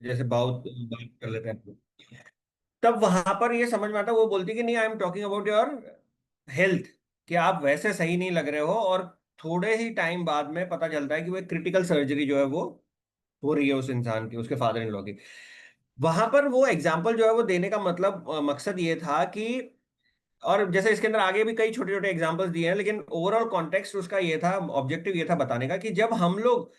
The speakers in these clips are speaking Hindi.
जैसे बहुत बात कर लेते हैं, तब वहां पर ये समझ में आता है, वो बोलती कि नहीं, I am talking about your health, कि आप वैसे सही नहीं लग रहे हो। और थोड़े ही टाइम बाद में पता चलता है कि वो क्रिटिकल सर्जरी जो है वो हो रही है उस इंसान की, उसके फादर इन लॉ की। वहां पर वो एग्जाम्पल जो है वो देने का मतलब, मकसद ये था कि, और जैसे इसके अंदर आगे भी कई छोटे छोटे एग्जांपल्स दिए हैं, लेकिन ओवरऑल कॉन्टेक्स्ट उसका ये था, ऑब्जेक्टिव ये था बताने का, कि जब हम लोग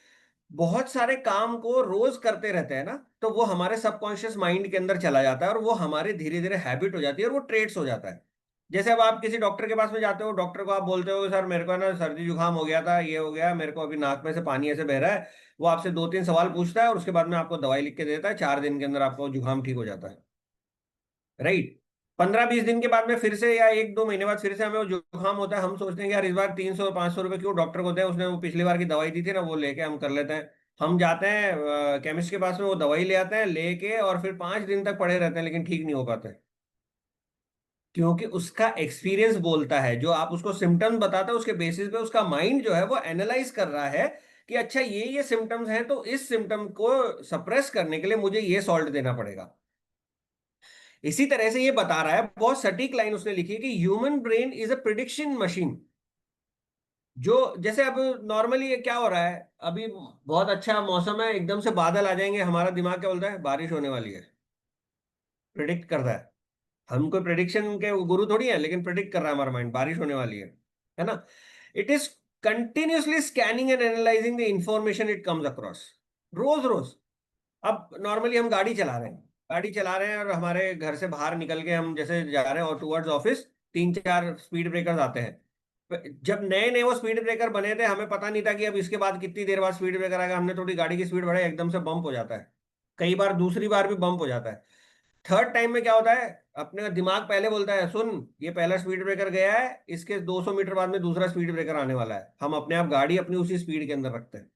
बहुत सारे काम को रोज करते रहते हैं ना, तो वो हमारे सबकॉन्शियस माइंड के अंदर चला जाता है, और वो हमारे धीरे धीरे हैबिट हो जाती है, और वो ट्रेट्स हो जाता है। जैसे अब आप किसी डॉक्टर के पास में जाते हो, डॉक्टर को आप बोलते हो सर मेरे को ना सर्दी जुकाम हो गया था, ये हो गया, मेरे को अभी नाक में से पानी ऐसे बह रहा है। वो आपसे दो तीन सवाल पूछता है, और उसके बाद में आपको दवाई लिख के देता है, 4 दिन के अंदर आपको जुकाम ठीक हो जाता है। राइट। 15-20 दिन के बाद में फिर से, या 1-2 महीने बाद फिर से हमें वो जुकाम होता है, हम सोचते हैं कि यार इस बार 300-500 रुपए क्यों डॉक्टर को दें, उसने वो पिछली बार की दवाई दी थी ना, वो लेके हम कर लेते हैं। हम जाते हैं केमिस्ट के पास में, वो दवाई ले आते हैं लेके, और फिर 5 दिन तक पड़े रहते हैं, लेकिन ठीक नहीं हो पाते। क्योंकि उसका एक्सपीरियंस बोलता है, जो आप उसको सिम्टम्स बताते हो उसके बेसिस पे उसका माइंड जो है वो एनालाइज कर रहा है कि अच्छा ये सिम्टम्स हैं, तो इस सिम्टम को सप्रेस करने के लिए मुझे ये सॉल्ट देना पड़ेगा। इसी तरह से ये बता रहा है, बहुत सटीक लाइन उसने लिखी है, कि human brain is a prediction machine. जो जैसे अब नॉर्मली ये क्या हो रहा है, अभी बहुत अच्छा मौसम है, एकदम से बादल आ जाएंगे, हमारा दिमाग क्या बोलता है, बारिश होने वाली है, प्रिडिक्ट करता है। हम कोई प्रिडिक्शन के गुरु थोड़ी है, लेकिन प्रिडिक्ट कर रहा है हमारा माइंड, बारिश होने वाली है ना। It is continuously scanning and analysing the information it comes across, रोज रोज। अब नॉर्मली हम गाड़ी चला रहे हैं, और हमारे घर से बाहर निकल के हम जैसे जा रहे हैं और टूवर्ड्स ऑफिस, 3-4 स्पीड ब्रेकर्स आते हैं। जब नए नए वो स्पीड ब्रेकर बने थे, हमें पता नहीं था कि अब इसके बाद कितनी देर बाद स्पीड ब्रेकर आएगा, हमने थोड़ी गाड़ी की स्पीड बढ़ाई, एकदम से बम्प हो जाता है। कई बार दूसरी बार भी बम्प हो जाता है। थर्ड टाइम में क्या होता है, अपने का दिमाग पहले बोलता है सुन, ये पहला स्पीड ब्रेकर गया है, इसके 200 मीटर बाद में दूसरा स्पीड ब्रेकर आने वाला है, हम अपने आप गाड़ी अपनी उसी स्पीड के अंदर रखते हैं।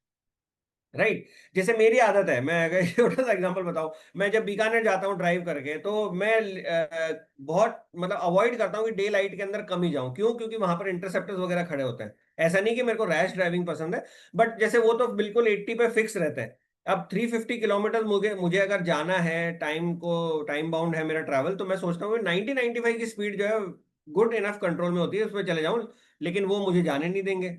राइट। जैसे मेरी आदत है, मैं अगर छोटा सा एग्जांपल बताऊं, मैं जब बीकानेर जाता हूँ ड्राइव करके, तो मैं बहुत मतलब अवॉइड करता हूँ कि डे लाइट के अंदर कम ही जाऊं। क्यों? क्योंकि वहां पर इंटरसेप्टर्स वगैरह खड़े होते हैं। ऐसा नहीं कि मेरे को रैश ड्राइविंग पसंद है, बट जैसे वो तो बिल्कुल 80 पे फिक्स रहते हैं। अब 350 किलोमीटर मुझे मुझे अगर जाना है, टाइम बाउंड है मेरा ट्रैवल, तो मैं सोचता हूँ 90-95 की स्पीड जो है गुड इनफ कंट्रोल में होती है, उसमें चले जाऊं। लेकिन वो मुझे जाने नहीं देंगे।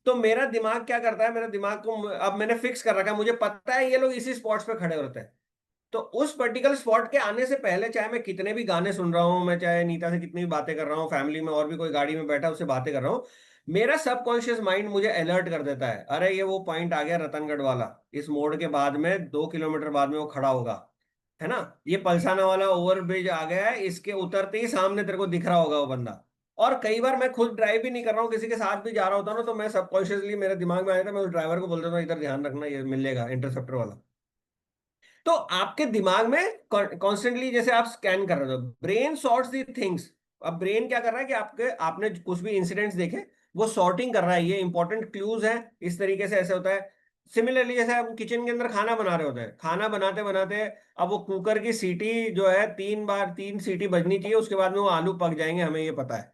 तो मेरा दिमाग क्या करता है, मेरा दिमाग को अब मैंने फिक्स कर रखा है, मुझे पता है ये लोग इसी स्पॉट्स पे खड़े होते हैं। तो उस पर्टिकुलर स्पॉट के आने से पहले, चाहे मैं कितने भी गाने सुन रहा हूं, मैं चाहे नीता से कितनी भी बातें कर रहा हूँ, फैमिली में और भी कोई गाड़ी में बैठा उससे बातें कर रहा हूँ, मेरा सबकॉन्शियस माइंड मुझे अलर्ट कर देता है, अरे ये वो पॉइंट आ गया रतनगढ़ वाला, इस मोड़ के बाद में 2 किलोमीटर बाद में वो खड़ा होगा, है ना। ये पलसाना वाला ओवर ब्रिज आ गया है, इसके उतरते ही सामने तेरे को दिख रहा होगा वो बंदा। और कई बार मैं खुद ड्राइव भी नहीं कर रहा हूँ, किसी के साथ भी जा रहा होता हूँ ना, तो मैं सबकॉन्शियसली मेरे दिमाग में आया था, मैं उस ड्राइवर को बोल देता हूँ इधर ध्यान रखना, ये मिलेगा इंटरसेप्टर वाला। तो आपके दिमाग में कॉन्स्टेंटली जैसे आप स्कैन कर रहे हो, ब्रेन सॉर्ट्स दी थिंग्स। अब ब्रेन क्या कर रहा है कि आपके आपने कुछ भी इंसिडेंट्स देखे, वो सॉर्टिंग कर रहा है, ये इंपॉर्टेंट क्लूज है, इस तरीके से ऐसे होता है। सिमिलरली जैसे हम किचन के अंदर खाना बना रहे होते हैं, खाना बनाते बनाते अब वो कुकर की सीटी जो है 3 सीटी बजनी चाहिए, उसके बाद में वो आलू पक जाएंगे, हमें ये पता है।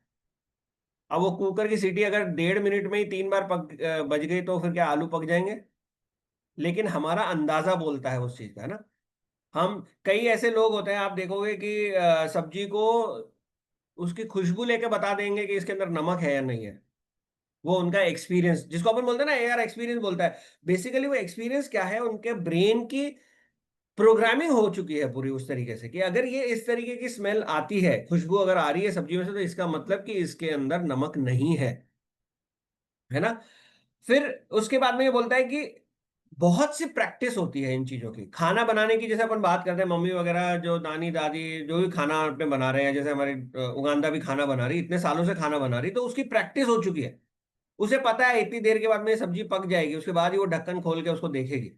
अब वो कुकर की सीटी अगर 1.5 मिनट में ही 3 बार बज गई, तो फिर क्या आलू पक जाएंगे? लेकिन हमारा अंदाजा बोलता है उस चीज का, है ना। हम कई ऐसे लोग होते हैं, आप देखोगे कि सब्जी को उसकी खुशबू लेके बता देंगे कि इसके अंदर नमक है या नहीं है। वो उनका एक्सपीरियंस, जिसको अपन बोलते हैं ना यार, एक्सपीरियंस बोलता है। बेसिकली वो एक्सपीरियंस क्या है, उनके ब्रेन की प्रोग्रामिंग हो चुकी है पूरी उस तरीके से, कि अगर ये इस तरीके की स्मेल आती है, खुशबू अगर आ रही है सब्जी में से, तो इसका मतलब कि इसके अंदर नमक नहीं है ना। फिर उसके बाद में ये बोलता है कि बहुत सी प्रैक्टिस होती है इन चीजों की, खाना बनाने की। जैसे अपन बात करते हैं, मम्मी वगैरह जो नानी दादी जो भी खाना अपने बना रहे हैं, जैसे हमारी उगांदा भी खाना बना रही, इतने सालों से खाना बना रही, तो उसकी प्रैक्टिस हो चुकी है। उसे पता है इतनी देर के बाद में ये सब्जी पक जाएगी, उसके बाद ही वो ढक्कन खोल के उसको देखेगी।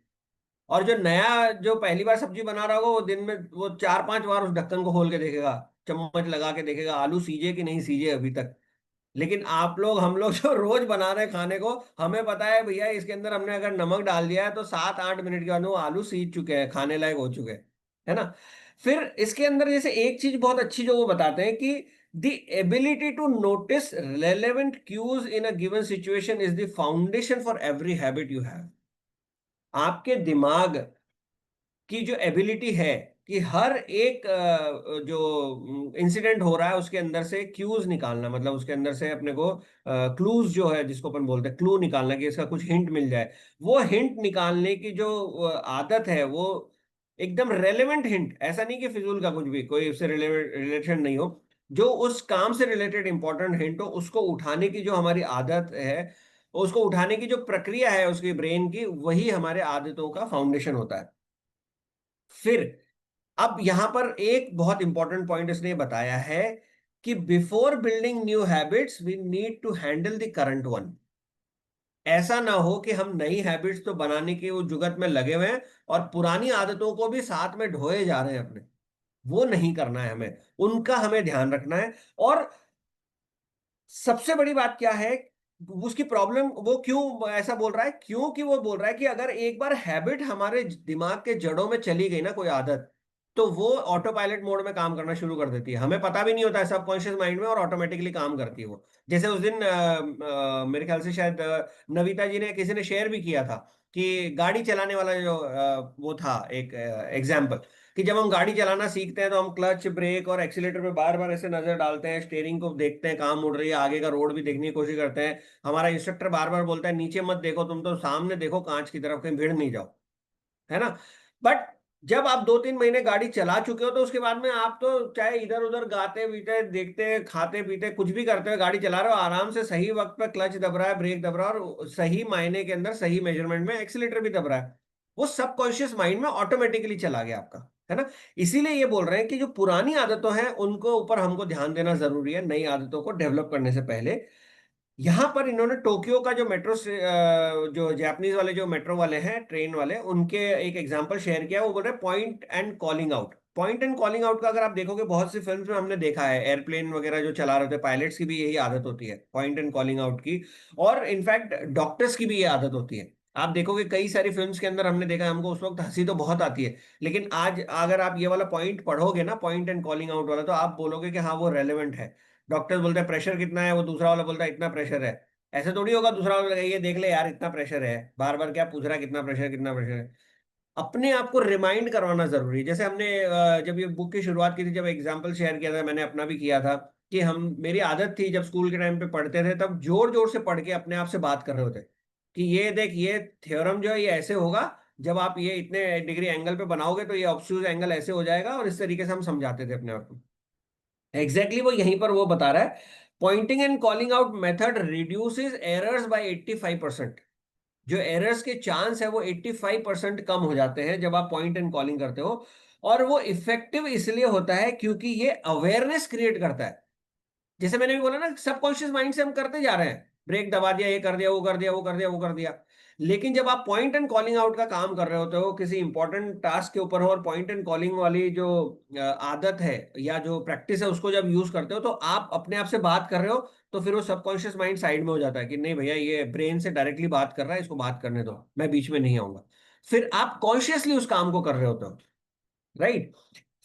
और जो नया, जो पहली बार सब्जी बना रहा होगा, वो दिन में वो 4-5 बार उस ढक्कन को खोल के देखेगा, चम्मच लगा के देखेगा आलू सीजे कि नहीं सीजे अभी तक। लेकिन आप लोग, हम लोग जो रोज बना रहे हैं खाने को, हमें पता है भैया इसके अंदर हमने अगर नमक डाल दिया है, तो 7-8 मिनट के बाद में वो आलू सीज चुके हैं, खाने लायक हो चुके हैं, है ना। फिर इसके अंदर जैसे एक चीज बहुत अच्छी जो वो बताते हैं कि the ability to notice relevant cues in a given situation is the foundation for every habit you have. आपके दिमाग की जो एबिलिटी है कि हर एक जो इंसिडेंट हो रहा है उसके अंदर से क्यूज निकालना, मतलब उसके अंदर से अपने को क्लूज जो है जिसको अपन बोलते हैं क्लू निकालना, कि इसका कुछ हिंट मिल जाए। वो हिंट निकालने की जो आदत है वो एकदम रेलेवेंट हिंट, ऐसा नहीं कि फिजूल का कुछ भी, कोई उससे रिलेशन नहीं हो, जो उस काम से रिलेटेड इंपॉर्टेंट हिंट हो उसको उठाने की जो हमारी आदत है, उसको उठाने की जो प्रक्रिया है उसकी ब्रेन की, वही हमारे आदतों का फाउंडेशन होता है। फिर अब यहां पर एक बहुत इंपॉर्टेंट पॉइंट इसने बताया है कि before building new habits we need to handle the current one. ऐसा ना हो कि हम नई हैबिट्स तो बनाने की वो जुगत में लगे हुए हैं और पुरानी आदतों को भी साथ में ढोए जा रहे हैं अपने। वो नहीं करना है हमें, उनका हमें ध्यान रखना है। और सबसे बड़ी बात क्या है, उसकी प्रॉब्लम वो क्यों ऐसा बोल रहा है, क्योंकि वो बोल रहा है कि अगर एक बार हैबिट हमारे दिमाग के जड़ों में चली गई ना, कोई आदत, तो वो ऑटो पायलट मोड में काम करना शुरू कर देती है, हमें पता भी नहीं होता है, सबकॉन्शियस माइंड में, और ऑटोमेटिकली काम करती है वो। जैसे उस दिन मेरे ख्याल से शायद नविता जी ने, किसी ने शेयर भी किया था कि गाड़ी चलाने वाला जो वो था एक एग्जाम्पल, कि जब हम गाड़ी चलाना सीखते हैं तो हम क्लच ब्रेक और एक्सीलेटर पे बार बार ऐसे नजर डालते हैं, स्टेयरिंग को देखते हैं कहाँ मुड़ रही है, आगे का रोड भी देखने की कोशिश करते हैं। हमारा इंस्ट्रक्टर बार बार बोलता है नीचे मत देखो, तुम तो सामने देखो कांच की तरफ, कहीं भिड़ नहीं जाओ, है ना। बट जब आप 2-3 महीने गाड़ी चला चुके हो तो उसके बाद में आप तो चाहे इधर उधर गाते पीते देखते खाते पीते कुछ भी करते हुए गाड़ी चला रहे हो, आराम से सही वक्त पे क्लच दब रहा है, ब्रेक दब रहा है, और सही मायने के अंदर सही मेजरमेंट में एक्सीलेटर भी दब रहा है। वो सबकॉन्शियस माइंड में ऑटोमेटिकली चला गया आपका, है ना। इसीलिए ये बोल रहे हैं कि जो पुरानी आदतों हैं उनको ऊपर हमको ध्यान देना जरूरी है, नई आदतों को डेवलप करने से पहले। यहां पर इन्होंने टोक्यो का जो मेट्रो जो जापानीज वाले जो मेट्रो वाले हैं, ट्रेन वाले, उनके एक एग्जांपल शेयर किया। वो बोल रहे point and calling out. Point and calling out का अगर आप देखोगे बहुत सी फिल्म्स में हमने देखा है, एयरप्लेन वगैरह जो चला रहे थे पायलट्स की भी यही आदत होती है, पॉइंट एंड कॉलिंग आउट की। और इनफैक्ट डॉक्टर्स की भी ये आदत होती है। आप देखोगे कई सारी फिल्म्स के अंदर हमने देखा, हमको उस वक्त हंसी तो बहुत आती है, लेकिन आज अगर आप ये वाला पॉइंट पढ़ोगे ना, पॉइंट एंड कॉलिंग आउट वाला, तो आप बोलोगे कि हाँ वो रेलेवेंट है। डॉक्टर्स बोलते हैं प्रेशर कितना है, वो दूसरा वाला बोलता है इतना प्रेशर है। ऐसे थोड़ी होगा दूसरा वाला ये देख ले यार इतना प्रेशर है, बार बार क्या पूछ रहा है, कितना प्रेशर, कितना प्रेशर है। अपने आप को रिमाइंड करवाना जरूरी है। जैसे हमने जब ये बुक की शुरुआत की थी, जब एग्जाम्पल शेयर किया था, मैंने अपना भी किया था, कि हम, मेरी आदत थी जब स्कूल के टाइम पे पढ़ते थे तब जोर जोर से पढ़ के अपने आप से बात कर रहे होते कि ये देख ये थ्योरम जो है ये ऐसे होगा, जब आप ये इतने डिग्री एंगल पे बनाओगे तो ये ऑब्ट्यूज एंगल ऐसे हो जाएगा, और इस तरीके से हम समझाते थे अपने आप को। एग्जैक्टली वो यहीं पर वो बता रहा है, pointing and calling out method reduces errors by 85%। जो एरर्स के चांस है वो 85% कम हो जाते हैं जब आप पॉइंट एंड कॉलिंग करते हो। और वो इफेक्टिव इसलिए होता है क्योंकि ये अवेयरनेस क्रिएट करता है। जैसे मैंने भी बोला ना, सबकॉन्शियस माइंड से हम करते जा रहे हैं, ब्रेक दबा दिया, ये कर दिया, वो कर दिया, वो कर दिया, वो कर दिया। लेकिन जब आप पॉइंट एंड कॉलिंग आउट का काम कर रहे होते हो, किसी इंपॉर्टेंट टास्क के ऊपर हो, और पॉइंट एंड कॉलिंग वाली जो आदत है या जो प्रैक्टिस है उसको जब यूज करते हो, तो आप अपने आप से बात कर रहे हो, तो फिर वो सबकॉन्शियस माइंड साइड में हो जाता है कि नहीं भैया ये ब्रेन से डायरेक्टली बात कर रहा है, इसको बात करने दो, मैं बीच में नहीं आऊंगा। फिर आप कॉन्शियसली उस काम को कर रहे होते हो, राइट।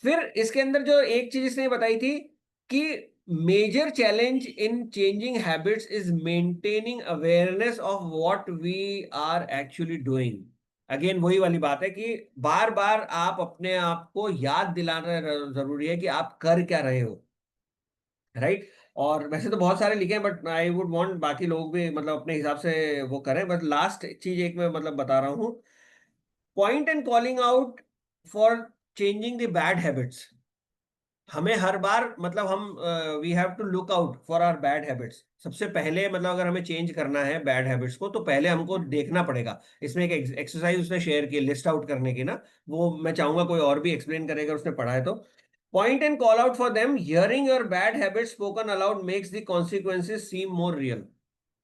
फिर इसके अंदर जो एक चीज इसने बताई थी कि major challenge in changing habits is maintaining awareness of what we are actually doing. Again वही वाली बात है कि बार बार आप अपने आप को याद दिलाना जरूरी है कि आप कर क्या रहे हो, राइट। और वैसे तो बहुत सारे लिखे हैं, बट आई वुड वांट बाकी लोग भी मतलब अपने हिसाब से वो करें। बट लास्ट चीज एक मैं मतलब बता रहा हूँ, point and calling out for changing the bad habits. हमें हर बार मतलब हम we have to look out for our bad habits. सबसे पहले मतलब अगर हमें चेंज करना है बैड हैबिट्स को, तो पहले हमको देखना पड़ेगा। इसमें एक एक्सरसाइज उसने शेयर की लिस्ट आउट करने की ना, वो मैं चाहूंगा कोई और भी एक्सप्लेन करेगा, उसने पढ़ा है तो। Point and call out for them, hearing your bad habits spoken aloud makes the consequences seem more real.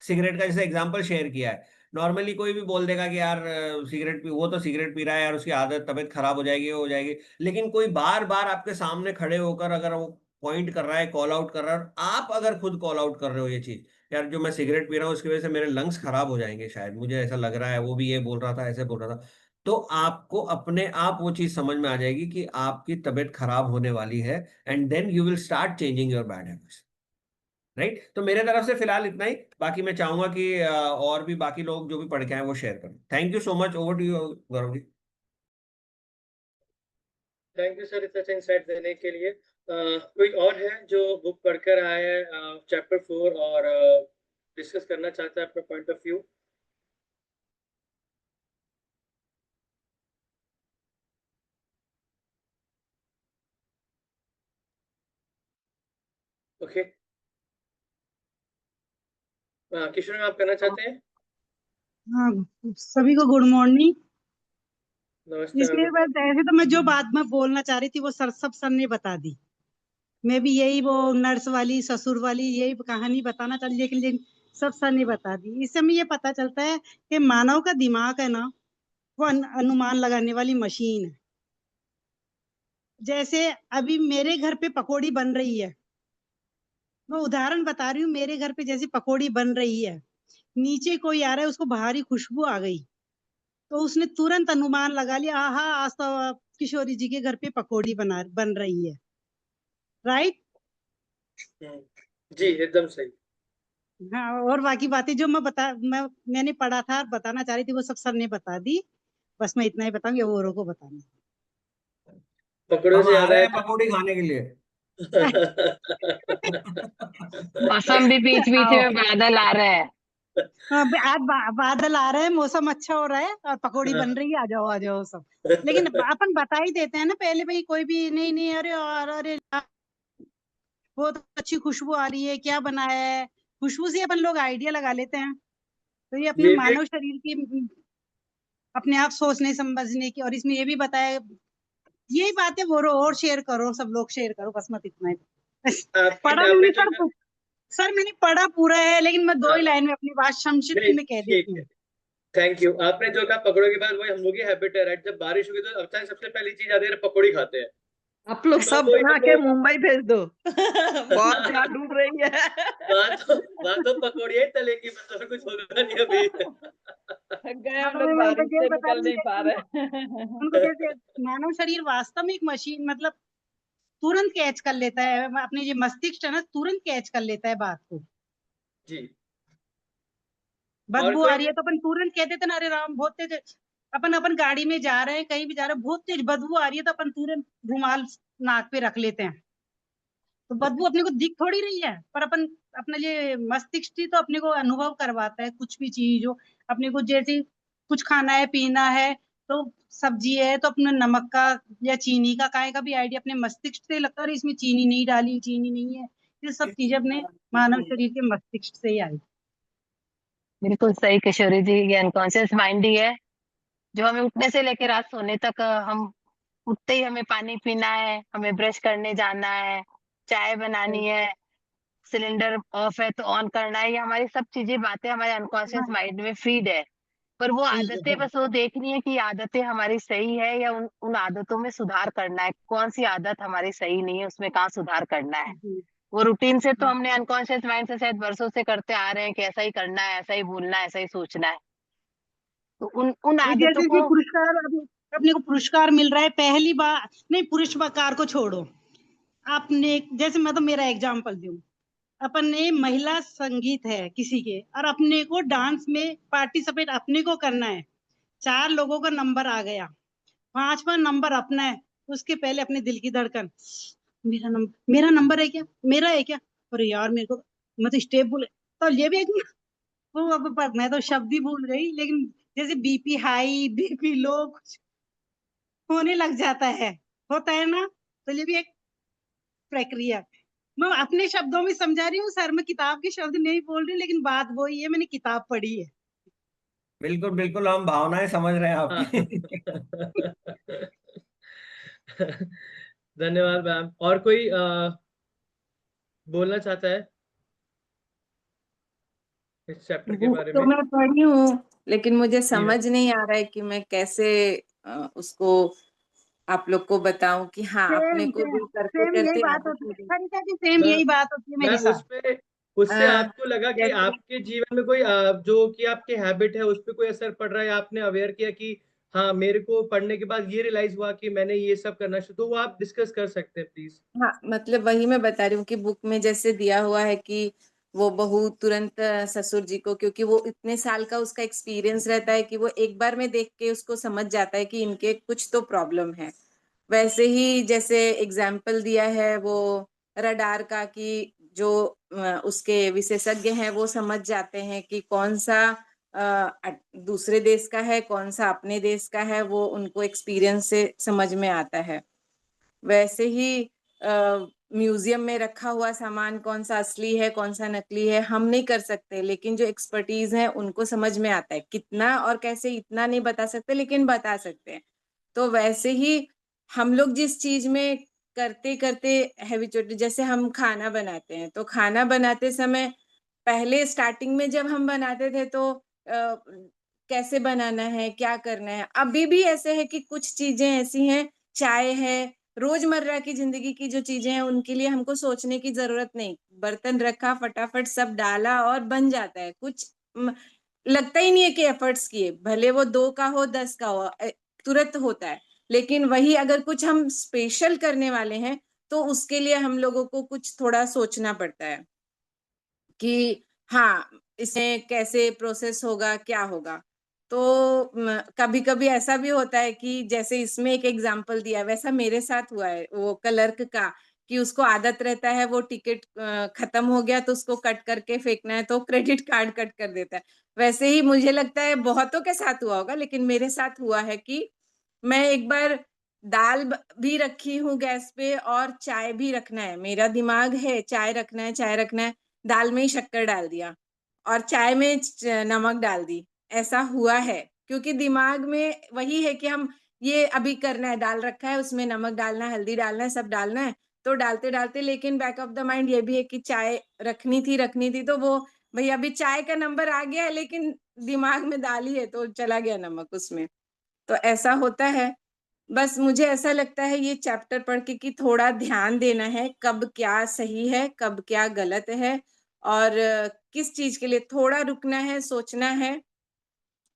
Cigarette का जैसे एग्जांपल शेयर किया है, नॉर्मली कोई भी बोल देगा कि यार सिगरेट पी, वो तो सिगरेट पी रहा है यार, उसकी आदत, तबीयत खराब हो जाएगी, वो हो जाएगी। लेकिन कोई बार बार आपके सामने खड़े होकर अगर वो पॉइंट कर रहा है, कॉल आउट कर रहा है, और आप अगर खुद कॉल आउट कर रहे हो ये चीज, यार जो मैं सिगरेट पी रहा हूँ उसकी वजह से मेरे लंग्स खराब हो जाएंगे शायद, मुझे ऐसा लग रहा है, वो भी ये बोल रहा था, ऐसे बोल रहा था, तो आपको अपने आप वो चीज समझ में आ जाएगी कि आपकी तबीयत खराब होने वाली है, and then you will start changing your bad habits, right. तो मेरे तरफ से फिलहाल इतना ही, बाकी मैं चाहूंगा कि और भी बाकी लोग जो भी पढ़ के आए वो शेयर करें। Thank you so much, over to you Gaurav ji. Thank you sir इतना अच्छा इंसाइट देने के लिए। कोई और है जो बुक पढ़कर आया है चैप्टर 4 और डिस्कस करना चाहता है अपना point of view? Okay, Kishore ma'am आप करना चाहते हैं? हाँ, सभी को गुड मॉर्निंग। नमस्ते इसके मैम। बाद ऐसे तो मैं जो बात मैं बोलना चाह रही थी वो सर ने बता दी। मैं भी यही वो नर्स वाली ससुर वाली यही कहानी बताना चाह रही, लेकिन सब सर ने बता दी। इससे हमें ये पता चलता है कि मानव का दिमाग है ना, वो अनुमान लगाने वाली मशीन है। जैसे अभी मेरे घर पे पकौड़ी बन रही है, मैं उदाहरण बता रही हूँ, मेरे घर पे जैसी पकौड़ी बन रही है, नीचे कोई आ रहा है, उसको बाहरी खुशबू आ गई, तो उसने तुरंत अनुमान लगा लिया, हाँ आज तो किशोरी जी के घर पे पकौड़ी बन रही है। राइट। जी एकदम सही। हाँ, और बाकी बातें जो मैंने पढ़ा था और बताना चाह रही थी वो सब सर ने बता दी। बस मैं इतना ही बताऊंगी, वो औरों को बताना। पकड़ों हम से आ याद रहे आया हैं पकौड़ी खाने के लिए। मौसम भी बीच बीच आओ। में बादल आ रहा है। हाँ, आज बादल आ रहे हैं, मौसम अच्छा हो रहा है और पकौड़ी बन रही है, आ जाओ सब। लेकिन अपन बता ही देते हैं ना पहले, भाई कोई भी नहीं नहीं, अरे और अरे बहुत अच्छी खुशबू आ रही है, क्या बनाया है। खुशबू से अपन लोग आइडिया लगा लेते हैं। तो ये अपने ये भी मानव शरीर की अपने आप सोचने समझने की, और इसमें ये भी बताया। यही बातें बोलो और शेयर करो, सब लोग शेयर करो, बस मत इतना ही। बस। पढ़ा आपने मैंने जो सर, सर मैंने पढ़ा पूरा है, लेकिन मैं दो हाँ, ही लाइन में अपनी बात संक्षिप्त नहीं में कह ठीक देती है। हूँ। Thank you. आपने जो कहा पकौड़ों के बाद वही हम लोग की हैबिट है राइट, जब बारिश होगी तो अचानक सबसे पहली चीज आती है पकौड़ी खाते हैं। आप लोग तो सब वही बना हम के लोग मुंबई भेज दो। बहुत जहाँ डूब रही है। वहां तो पकौड़ियाँ ही तलेंगी, बस और कुछ होगा नहीं अभी। थक गए हाँ, हम तो लोग, मैं उनको बारिश यही से बता निकल रही हूँ, नहीं पा जैसे रहे। उनको जैसे मानव शरीर वास्तव में एक मशीन, मतलब तुरंत कैच कर लेता है, अपने ये मस्तिष्क है ना, तुरंत कैच कर लेता है बात को। जी। और बदबू आ कोई रही है तो अपन तुरंत कहते थे ना, अरे राम बहुत तेज। अपन अपन गाड़ी में जा रहे हैं, कहीं भी जा रहे हैं, बहुत तेज बदबू आ रही है तो अपन तुरंत रुमाल नाक पे रख लेते हैं। तो बदबू अपने को दिख थोड़ी रही है, पर अपन अपना ये मस्तिष्क ही तो अपने को अनुभव करवाता है कुछ भी चीज हो। अपने को जैसे कुछ खाना है पीना है, तो सब्जी है तो अपने नमक का या चीनी का काय का भी आइडिया अपने मस्तिष्क से लगता है, इसमें चीनी नहीं डाली, चीनी नहीं है। ये सब चीजें अपने मानव शरीर के मस्तिष्क से ही आई। बिल्कुल सही किशोरी जी, ये अनकॉन्शियस माइंड ही है जो हमें उठने से लेकर रात सोने तक, हम उठते ही हमें पानी पीना है, हमें ब्रश करने जाना है, चाय बनानी है, सिलेंडर ऑफ है तो ऑन करना है, ये हमारी सब चीजें बातें हमारे अनकॉन्शियस हाँ, माइंड में फीड है। पर वो आदतें बस वो देखनी है कि आदतें हमारी सही है या उन आदतों में सुधार करना है, कौन सी आदत हमारी सही नहीं है, उसमें कहाँ सुधार करना है। जी। वो रूटीन से तो हमने अनकॉन्शियस माइंड से शायद बरसों से करते आ रहे हैं कि ऐसा ही करना है, ऐसा ही बोलना है, ऐसा ही सोचना है। तो उन ये आदतों जैसे कि को। पुरस्कार, अपने को पुरस्कार मिल रहा है पहली बार, नहीं पुरस्कार को छोड़ो। आपने जैसे, मैं तो मेरा एग्जाम्पल दूं, अपन ने महिला संगीत है किसी के, और अपने को डांस में पार्टिसिपेट अपने को करना है। 4 लोगों का नंबर आ गया, 5वां नंबर अपना है। उसके पहले अपने दिल की धड़कन, मेरा नंबर है क्या, मेरा है क्या, अरे यार मेरे को, मैं तो स्टेप भूल, तो ये भी एक वो मैं तो शब्द ही भूल गई, लेकिन जैसे बीपी हाई बीपी लो कुछ होने लग जाता है, होता है ना। तो ये भी एक प्रक्रिया। मैं अपने शब्दों में समझा रही हूँ सर, मैं किताब के शब्द नहीं बोल रही, लेकिन बात वही है, मैंने किताब पढ़ी है। बिल्कुल बिल्कुल, हम भावनाएं समझ रहे हैं हाँ। आपकी। धन्यवाद मैम। और कोई बोलना चाहता है इस चैप्टर के बुक बारे तो में? मैं पढ़ी हूँ, लेकिन मुझे जी मैम। समझ नहीं आ रहा है कि मैं कैसे उसको आप लोग को बताऊं कि हाँ अपने सेम को सेम भी करते सेम यही करते बात आदत होती हो है, गई। सरिता जी सेम मैम यही बात होती है मेरे मैम साथ। उसपे उससे अ, आपको लगा कि जैसे आपके जीवन में कोई जो कि आपके हैबिट है उस पर कोई असर पड़ रहा है, आपने अवेयर किया कि हाँ मेरे को पढ़ने के बाद ये रियलाइज हुआ कि मैंने ये सब करना शुरू, तो वो आप डिस्कस कर सकते हैं प्लीज। हाँ मतलब वही मैं बता रही हूँ कि बुक में जैसे दिया हुआ है कि वो बहू तुरंत ससुर जी को, क्योंकि वो इतने साल का उसका एक्सपीरियंस रहता है कि वो एक बार में देख के उसको समझ जाता है कि इनके कुछ तो प्रॉब्लम है। वैसे ही जैसे एग्जाम्पल दिया है वो रडार का, कि जो उसके विशेषज्ञ हैं वो समझ जाते हैं कि कौन सा दूसरे देश का है, कौन सा अपने देश का है, वो उनको एक्सपीरियंस से समझ में आता है। वैसे ही म्यूजियम में रखा हुआ सामान कौन सा असली है कौन सा नकली है हम नहीं कर सकते, लेकिन जो एक्सपर्टीज है उनको समझ में आता है। कितना और कैसे इतना नहीं बता सकते, लेकिन बता सकते हैं। तो वैसे ही हम लोग जिस चीज में करते करते हैबिचुएट, जैसे हम खाना बनाते हैं, तो खाना बनाते समय पहले स्टार्टिंग में जब हम बनाते थे तो कैसे बनाना है क्या करना है, अभी भी ऐसे है कि कुछ चीजें ऐसी हैं, चाय है, रोजमर्रा की जिंदगी की जो चीजें हैं उनके लिए हमको सोचने की जरूरत नहीं, बर्तन रखा फटाफट सब डाला और बन जाता है। कुछ लगता ही नहीं है कि एफर्ट्स किए, भले वो 2 का हो 10 का हो, तुरंत होता है। लेकिन वही अगर कुछ हम स्पेशल करने वाले हैं तो उसके लिए हम लोगों को कुछ थोड़ा सोचना पड़ता है कि हाँ इसमें कैसे प्रोसेस होगा क्या होगा। तो कभी कभी ऐसा भी होता है कि जैसे इसमें एक एग्जांपल दिया, वैसा मेरे साथ हुआ है वो क्लर्क का, कि उसको आदत रहता है वो टिकट खत्म हो गया तो उसको कट करके फेंकना है, तो क्रेडिट कार्ड कट कर देता है। वैसे ही मुझे लगता है बहुतों के साथ हुआ होगा, लेकिन मेरे साथ हुआ है कि मैं एक बार दाल भी रखी हूँ गैस पे और चाय भी रखना है, मेरा दिमाग है चाय रखना है चाय रखना है, दाल में ही शक्कर डाल दिया और चाय में नमक डाल दी। ऐसा हुआ है क्योंकि दिमाग में वही है कि हम ये अभी करना है, दाल रखा है उसमें नमक डालना है हल्दी डालना है सब डालना है, तो डालते डालते लेकिन बैक ऑफ द माइंड ये भी है कि चाय रखनी थी तो वो भाई अभी चाय का नंबर आ गया है, लेकिन दिमाग में दाल ही है तो चला गया नमक उसमें। तो ऐसा होता है। बस मुझे ऐसा लगता है ये चैप्टर पढ़ के कि थोड़ा ध्यान देना है कब क्या सही है कब क्या गलत है, और किस चीज के लिए थोड़ा रुकना है सोचना है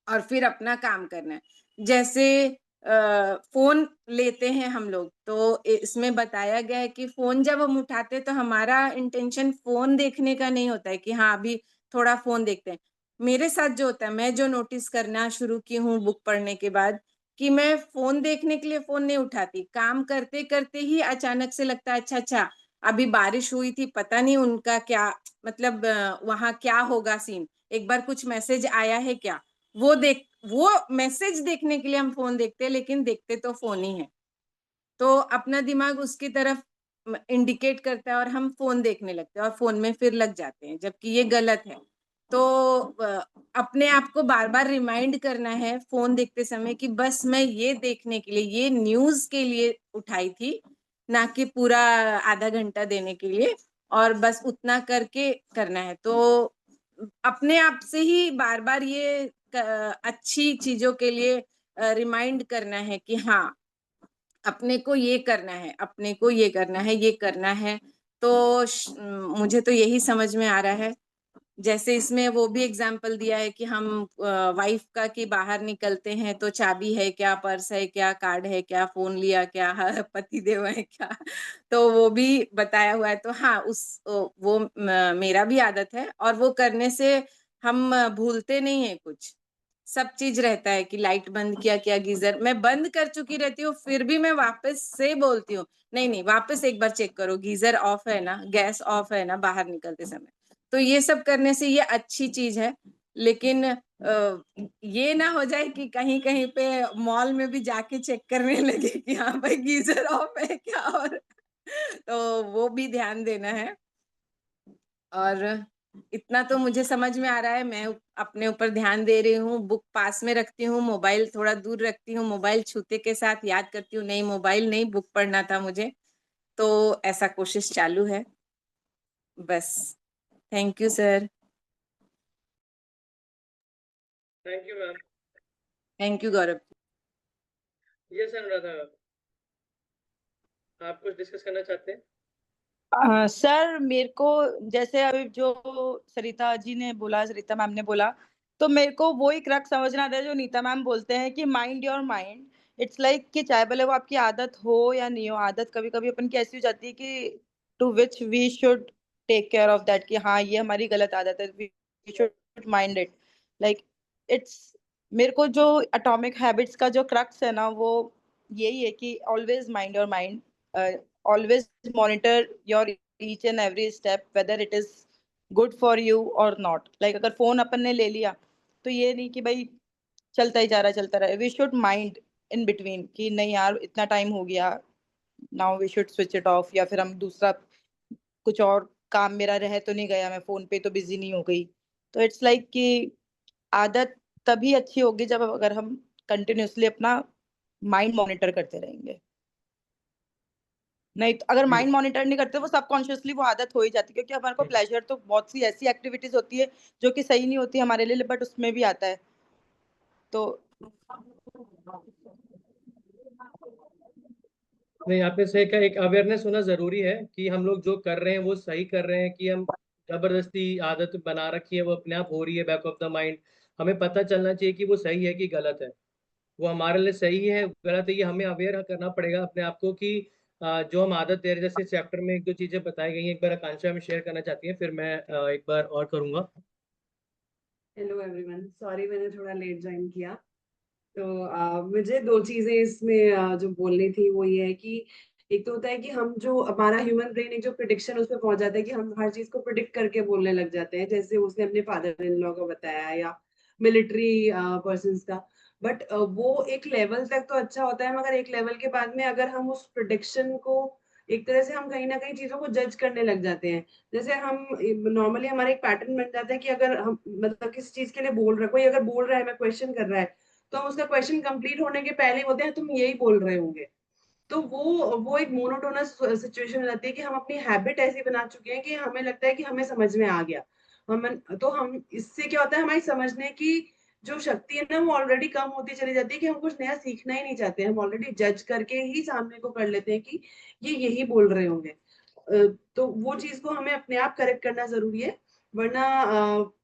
और फिर अपना काम करना है। जैसे फोन लेते हैं हम लोग तो इसमें बताया गया है कि फोन जब हम उठाते हैं तो हमारा इंटेंशन फोन देखने का नहीं होता है कि हाँ अभी थोड़ा फोन देखते हैं। मेरे साथ जो होता है, मैं जो नोटिस करना शुरू की हूँ बुक पढ़ने के बाद, कि मैं फोन देखने के लिए फोन नहीं उठाती, काम करते करते ही अचानक से लगता है अच्छा अच्छा अभी बारिश हुई थी पता नहीं उनका क्या मतलब वहां क्या होगा सीन, एक बार कुछ मैसेज आया है क्या, वो मैसेज देखने के लिए हम फोन देखते हैं, लेकिन देखते तो फोन ही है। तो अपना दिमाग उसकी तरफ इंडिकेट करता है और हम फोन देखने लगते हैं और फोन में फिर लग जाते हैं, जबकि ये गलत है। तो अपने आप को बार बार रिमाइंड करना है फोन देखते समय कि बस मैं ये देखने के लिए ये न्यूज के लिए उठाई थी, ना कि पूरा आधा घंटा देने के लिए, और बस उतना करके करना है। तो अपने आप से ही बार बार ये अच्छी चीजों के लिए रिमाइंड करना है कि हाँ अपने को ये करना है अपने को ये करना है ये करना है। तो मुझे तो यही समझ में आ रहा है। जैसे इसमें वो भी एग्जाम्पल दिया है कि हम वाइफ का कि बाहर निकलते हैं तो चाबी है क्या पर्स है क्या कार्ड है क्या फोन लिया क्या पति देव है क्या, तो वो भी बताया हुआ है। तो हाँ वो मेरा भी आदत है और वो करने से हम भूलते नहीं है कुछ, सब चीज रहता है कि लाइट बंद किया क्या गीजर मैं बंद कर चुकी रहती हूँ, फिर भी मैं वापस से बोलती हूँ नहीं नहीं वापस एक बार चेक करो गीजर ऑफ है ना गैस ऑफ है ना बाहर निकलते समय। तो ये सब करने से ये अच्छी चीज है। लेकिन ये ना हो जाए कि कहीं कहीं पे मॉल में भी जाके चेक करने लगे कि हाँ भाई गीजर ऑफ है क्या, और तो वो भी ध्यान देना है। और इतना तो मुझे समझ में आ रहा है, मैं अपने ऊपर ध्यान दे रही हूँ, बुक पास में रखती हूँ, मोबाइल थोड़ा दूर रखती हूँ, मोबाइल छूते के साथ याद करती हूँ नहीं मोबाइल नहीं बुक पढ़ना था मुझे, तो ऐसा कोशिश चालू है बस। Thank you sir. Thank you ma'am. Thank you Gaurav. Yes Anuradha, आप कुछ डिस्कस करना चाहते हैं? सर मेरे को जैसे अभी जो सरिता जी ने बोला सरिता मैम ने बोला, तो मेरे को वो एक क्रक्स समझ ना आता है जो नीता मैम बोलते हैं कि mind your mind. It's like कि चाहे भले वो आपकी आदत हो या नहीं हो, आदत कभी कभी अपन की ऐसी हो जाती है कि to which we should take care of that कि हाँ ये हमारी गलत आदत है, we should mind it. Like it's मेरे को जो एटॉमिक हैबिट्स का जो क्रक्स है ना, वो यही है कि always mind your mind, always monitor your each and every step whether it is good for you और नॉट। लाइक अगर फोन अपन ने ले लिया तो ये नहीं कि भाई चलता ही जा रहा चलता रहा, we should mind in between कि नहीं यार इतना टाइम हो गया, now we should switch it off, या फिर हम दूसरा कुछ और काम मेरा रह तो नहीं गया, मैं फोन पे तो बिजी नहीं हो गई। तो इट्स लाइक कि आदत तभी अच्छी होगी जब अगर हम कंटिन्यूअसली अपना माइंड मॉनिटर करते रहेंगे। नहीं तो अगर माइंड मॉनिटर नहीं करते वो सबकॉन्शियसली वो आदत हो ही जाती है, क्योंकि हमारे को प्लेजर तो बहुत सी ऐसी एक्टिविटीज होती है जो कि सही नहीं होती हमारे लिए, बट उसमें भी आता है। तो नहीं, आपने सही कहा, एक अवेयरनेस होना जरूरी है कि हम लोग जो कर रहे हैं वो सही कर रहे हैं, कि हम जबरदस्ती आदत बना रखी है वो अपने आप हो रही है बैक ऑफ द माइंड। हमें पता चलना चाहिए कि वो सही है कि गलत है, वो हमारे लिए सही है गलत है, ये हमें अवेयर करना पड़ेगा अपने आप को कि जो हम आदत दे रहे हैं। जैसे चैप्टर में एक दो चीजें बताई गई हैं, एक बार आकांक्षा में शेयर करना चाहती है, फिर मैं एक बार और करूंगा। हेलो एवरीवन, सॉरी मैंने थोड़ा लेट ज्वाइन किया। तो मुझे दो चीजें इसमें जो बोलनी थी वो ये है कि एक तो होता है कि हम जो हमारा ह्यूमन ब्रेन एक जो प्रिडिक्शन उस पर पहुंच जाता है कि हम हर चीज को प्रिडिक्ट करके बोलने लग जाते हैं, जैसे उसने अपने फादर इन लॉ का बताया या मिलिट्री पर्सन का। बट वो एक लेवल तक तो अच्छा होता है, मगर एक लेवल के बाद में अगर हम उस प्रिडिक्शन को एक तरह से हम कहीं ना कहीं चीजों को जज करने लग जाते हैं। जैसे हम नॉर्मली हमारा एक पैटर्न बन जाता है कि अगर हम मतलब किसी चीज के लिए बोल रहे हैं, कोई अगर बोल रहा है, मैं क्वेश्चन कर रहा है, तो हम उसका क्वेश्चन कंप्लीट होने के पहले बोलते हैं तुम यही बोल रहे होंगे। तो वो एक मोनोटोनस सिचुएशन हो जाती है कि हम अपनी हैबिट ऐसी बना चुके हैं कि हमें लगता है कि हमें समझ में आ गया। हम तो हम इससे क्या होता है, हमारी समझने की जो शक्ति है ना वो ऑलरेडी कम होती चली जाती है, कि हम कुछ नया सीखना ही नहीं चाहते, हम ऑलरेडी जज करके ही सामने को कर लेते हैं कि ये यही बोल रहे होंगे। तो वो चीज को हमें अपने आप करेक्ट करना जरूरी है, वरना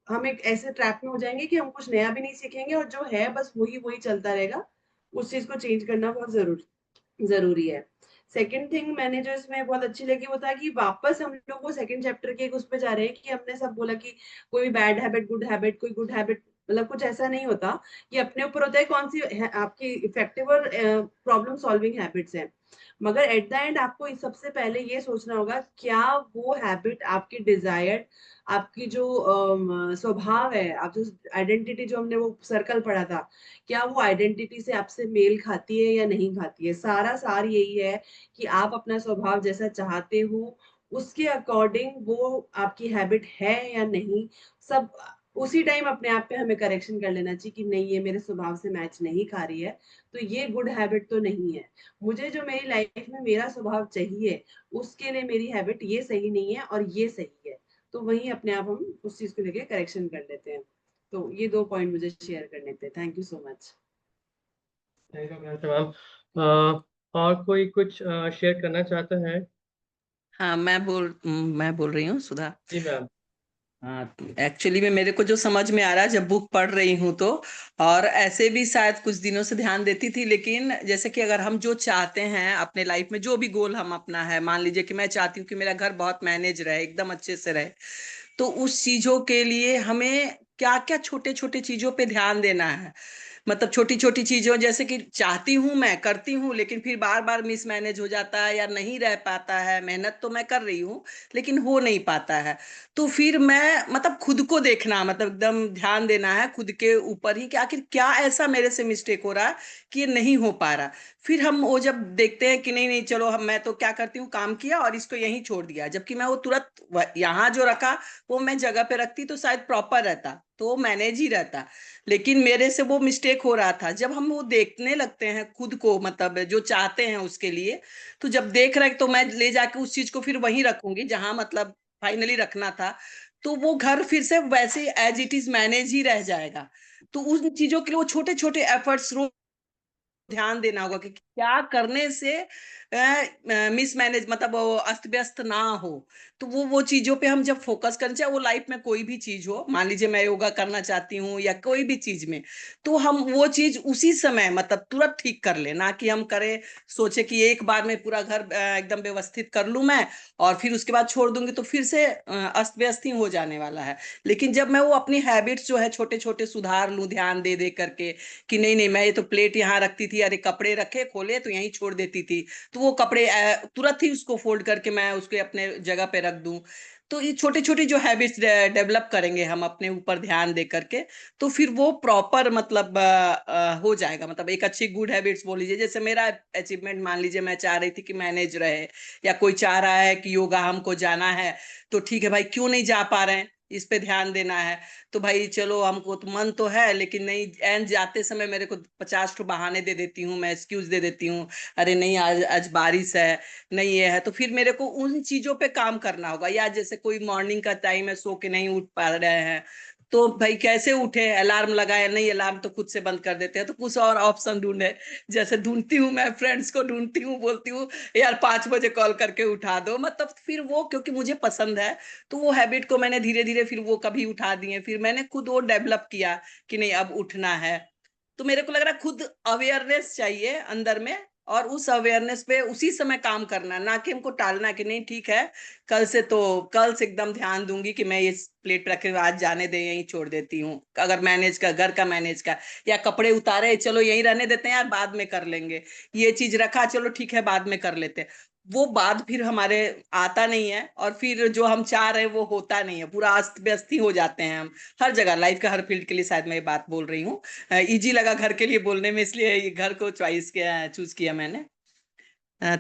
हम एक ऐसे ट्रैप में हो जाएंगे कि हम कुछ नया भी नहीं सीखेंगे और जो है बस वही वही चलता रहेगा। उस चीज को चेंज करना बहुत जरूरी है। सेकंड थिंग मैंने जो इसमें बहुत अच्छी लगी वो था कि वापस हम लोग वो सेकंड चैप्टर के उस पे जा रहे हैं कि हमने सब बोला कि कोई बैड हैबिट गुड हैबिट, कोई गुड हैबिट, मतलब कुछ ऐसा नहीं होता। कि अपने ऊपर होता है कौन सी आपकी इफेक्टिव और प्रॉब्लम सॉल्विंग हैबिट्स हैं। मगर एट द एंड आपको सबसे पहले ये सोचना होगा क्या वो हैबिट आपकी डिजायर्ड, आपकी जो स्वभाव है, आप जो आइडेंटिटी जो हमने वो सर्कल पढ़ा था, क्या वो आइडेंटिटी से आपसे मेल खाती है या नहीं खाती है। सारा सार यही है कि आप अपना स्वभाव जैसा चाहते हो उसके अकॉर्डिंग वो आपकी हैबिट है या नहीं। सब उसी टाइम अपने आप पे हमें करेक्शन कर लेना चाहिए कि नहीं ये मेरे स्वभाव से मैच नहीं खा रही है, तो ये गुड हैबिट तो नहीं है। मुझे जो मेरी लाइफ में मेरा स्वभाव चाहिए उसके लिए मेरी हैबिट ये सही नहीं है और ये सही है। तो वहीं अपने आप हम उस चीज को लेके करेक्शन कर लेते हैं। तो ये दो पॉइंट मुझे शेयर करने थे। Thank you so much. Thank you ma'am. और कोई कुछ शेयर करना चाहता है? हाँ, मैं बोल रही हूँ सुधा। जी मैम। हाँ, एक्चुअली में मेरे को जो समझ में आ रहा है जब बुक पढ़ रही हूँ तो, और ऐसे भी शायद कुछ दिनों से ध्यान देती थी, लेकिन जैसे कि अगर हम जो चाहते हैं अपने लाइफ में, जो भी गोल हम अपना है, मान लीजिए कि मैं चाहती हूँ कि मेरा घर बहुत मैनेज रहे, एकदम अच्छे से रहे, तो उस चीजों के लिए हमें क्या क्या छोटे छोटे चीजों पे ध्यान देना है। मतलब छोटी छोटी चीजों, जैसे कि चाहती हूँ, मैं करती हूँ, लेकिन फिर बार बार मिसमैनेज हो जाता है या नहीं रह पाता है। मेहनत तो मैं कर रही हूँ लेकिन हो नहीं पाता है। तो फिर मैं मतलब खुद को देखना, मतलब एकदम ध्यान देना है खुद के ऊपर ही कि आखिर क्या ऐसा मेरे से मिस्टेक हो रहा है कि ये नहीं हो पा रहा। फिर हम वो जब देखते हैं कि नहीं नहीं चलो, हम मैं तो क्या करती हूँ, काम किया और इसको यहीं छोड़ दिया, जबकि मैं वो तुरंत यहाँ जो रखा वो मैं जगह पे रखती तो शायद प्रॉपर रहता, तो मैनेज ही रहता। लेकिन मेरे से वो मिस्टेक हो रहा था। जब हम वो देखने लगते हैं खुद को, मतलब जो चाहते हैं उसके लिए, तो जब देख रहे तो मैं ले जाके उस चीज को फिर वहीं रखूंगी जहां मतलब फाइनली रखना था। तो वो घर फिर से वैसे एज इट इज मैनेज ही रह जाएगा। तो उन चीजों के लिए वो छोटे छोटे एफर्ट्स ध्यान देना होगा कि क्या करने से मिसमैनेज, मतलब वो अस्त व्यस्त ना हो। तो वो चीजों पे हम जब फोकस करें, चाहे वो लाइफ में कोई भी चीज हो, मान लीजिए मैं योगा करना चाहती हूँ या कोई भी चीज में, तो हम वो चीज उसी समय मतलब तुरंत ठीक कर ले, ना कि हम करें सोचे कि एक बार में पूरा घर एकदम व्यवस्थित कर लूं मैं और फिर उसके बाद छोड़ दूंगी तो फिर से अस्त व्यस्त ही हो जाने वाला है। लेकिन जब मैं वो अपनी हैबिट्स जो है छोटे छोटे सुधार लूं ध्यान दे दे करके, कि नहीं नहीं मैं ये तो प्लेट यहाँ रखती थी, अरे कपड़े रखे खोल खोले तो यहीं छोड़ देती थी, तो वो कपड़े तुरंत ही उसको फोल्ड करके मैं उसके अपने जगह पे रख दूं। तो ये छोटे छोटे जो हैबिट्स डेवलप करेंगे हम अपने ऊपर ध्यान दे करके, तो फिर वो प्रॉपर मतलब हो जाएगा। मतलब एक अच्छी गुड हैबिट्स बोल लीजिए, जैसे मेरा अचीवमेंट मान लीजिए, मैं चाह रही थी कि मैनेज रहे, या कोई चाह रहा है कि योगा हमको जाना है, तो ठीक है भाई, क्यों नहीं जा पा रहे हैं, इस पे ध्यान देना है। तो भाई चलो, हमको तो मन तो है, लेकिन नहीं, एंड जाते समय मेरे को 50 ठो बहाने दे देती हूँ, मैं एक्सक्यूज दे देती हूँ, अरे नहीं आज आज बारिश है, नहीं ये है। तो फिर मेरे को उन चीजों पे काम करना होगा। या जैसे कोई मॉर्निंग का टाइम है, सो के नहीं उठ पा रहे हैं, तो भाई कैसे उठे, अलार्म लगाए नहीं, अलार्म तो खुद से बंद कर देते हैं, तो कुछ और ऑप्शन ढूंढे। जैसे ढूंढती हूँ, मैं फ्रेंड्स को ढूंढती हूँ, बोलती हूँ यार 5 बजे कॉल करके उठा दो। मतलब फिर वो, क्योंकि मुझे पसंद है, तो वो हैबिट को मैंने धीरे धीरे फिर वो कभी उठा दिए, फिर मैंने खुद वो डेवलप किया कि नहीं अब उठना है। तो मेरे को लग रहा है खुद अवेयरनेस चाहिए अंदर में, और उस अवेयरनेस पे उसी समय काम करना, ना कि हमको टालना कि नहीं ठीक है कल से एकदम ध्यान दूंगी कि मैं ये प्लेट रखे हुए आज जाने दे, यहीं छोड़ देती हूँ। अगर मैनेज का, घर का मैनेज का, या कपड़े उतारे चलो यहीं रहने देते हैं यार, बाद में कर लेंगे, ये चीज रखा चलो ठीक है बाद में कर लेते हैं, वो बाद फिर हमारे आता नहीं है, और फिर जो हम चाह रहे हैं वो होता नहीं है, पूरा अस्त व्यस्त ही हो जाते हैं हम। हर जगह लाइफ का हर फील्ड के लिए शायद मैं ये बात बोल रही हूँ, इजी लगा घर के लिए बोलने में, इसलिए ये घर को चूज किया मैंने।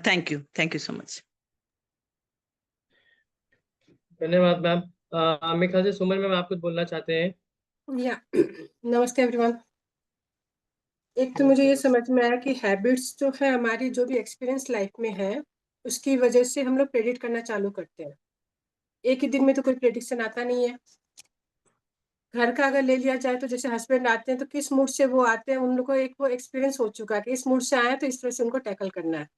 Thank you so much. धन्यवाद मैम। मेरे ख्याल से सुमन मैम आप कुछ बोलना चाहते हैं। या नमस्ते एवरीवन। एक तो मुझे ये समझ में आया कि हैबिट्स जो है हमारी, जो भी एक्सपीरियंस लाइफ में है, उसकी वजह से हम लोग प्रेडिक्ट करना चालू करते हैं। एक ही दिन में तो कोई प्रेडिक्शन आता नहीं है। घर का अगर ले लिया जाए तो जैसे हस्बैंड आते हैं तो किस मूड से वो आते हैं, उन लोगों को एक वो एक्सपीरियंस हो चुका है कि इस मूड से आए हैं तो इस तरह से उनको टैकल करना है।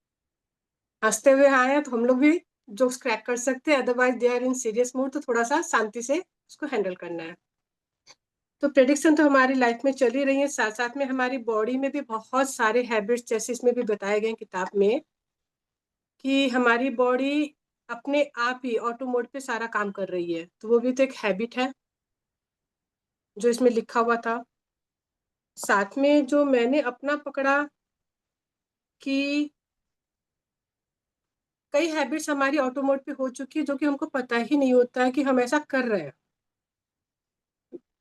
हंसते हुए आए हैं तो हम लोग भी जोक्स क्रैक कर सकते हैं, otherwise they are in serious mood तो थोड़ा सा शांति से उसको हैंडल करना है। तो प्रेडिक्शन तो हमारी लाइफ में चल ही रही है, साथ साथ में हमारी बॉडी में भी बहुत सारे हैबिट्स, जैसे इसमें भी बताए गए किताब में, कि हमारी बॉडी अपने आप ही ऑटो मोड पे सारा काम कर रही है। तो वो भी तो एक हैबिट है जो इसमें लिखा हुआ था। साथ में जो मैंने अपना पकड़ा कि कई हैबिट्स हमारी ऑटो मोड पे हो चुकी है जो कि हमको पता ही नहीं होता है कि हम ऐसा कर रहे हैं।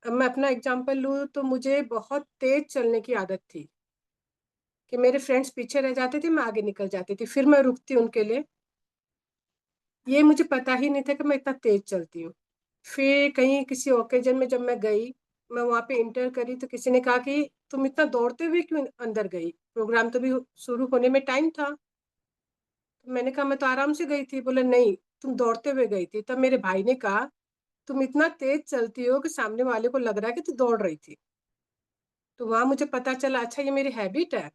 अब मैं अपना एग्जांपल लूँ तो मुझे बहुत तेज चलने की आदत थी कि मेरे फ्रेंड्स पीछे रह जाते थे, मैं आगे निकल जाती थी, फिर मैं रुकती उनके लिए। ये मुझे पता ही नहीं था कि मैं इतना तेज चलती हूँ। फिर कहीं किसी ओकेजन में जब मैं गई, मैं वहाँ पे इंटर करी, तो किसी ने कहा कि तुम इतना दौड़ते हुए क्यों अंदर गई, प्रोग्राम तो भी शुरू होने में टाइम था। तो मैंने कहा मैं तो आराम से गई थी। बोले नहीं, तुम दौड़ते हुए गई थी। तब मेरे भाई ने कहा तुम इतना तेज चलती हो कि सामने वाले को लग रहा है कि तू दौड़ रही थी। तो वहां मुझे पता चला अच्छा ये मेरी हैबिट है।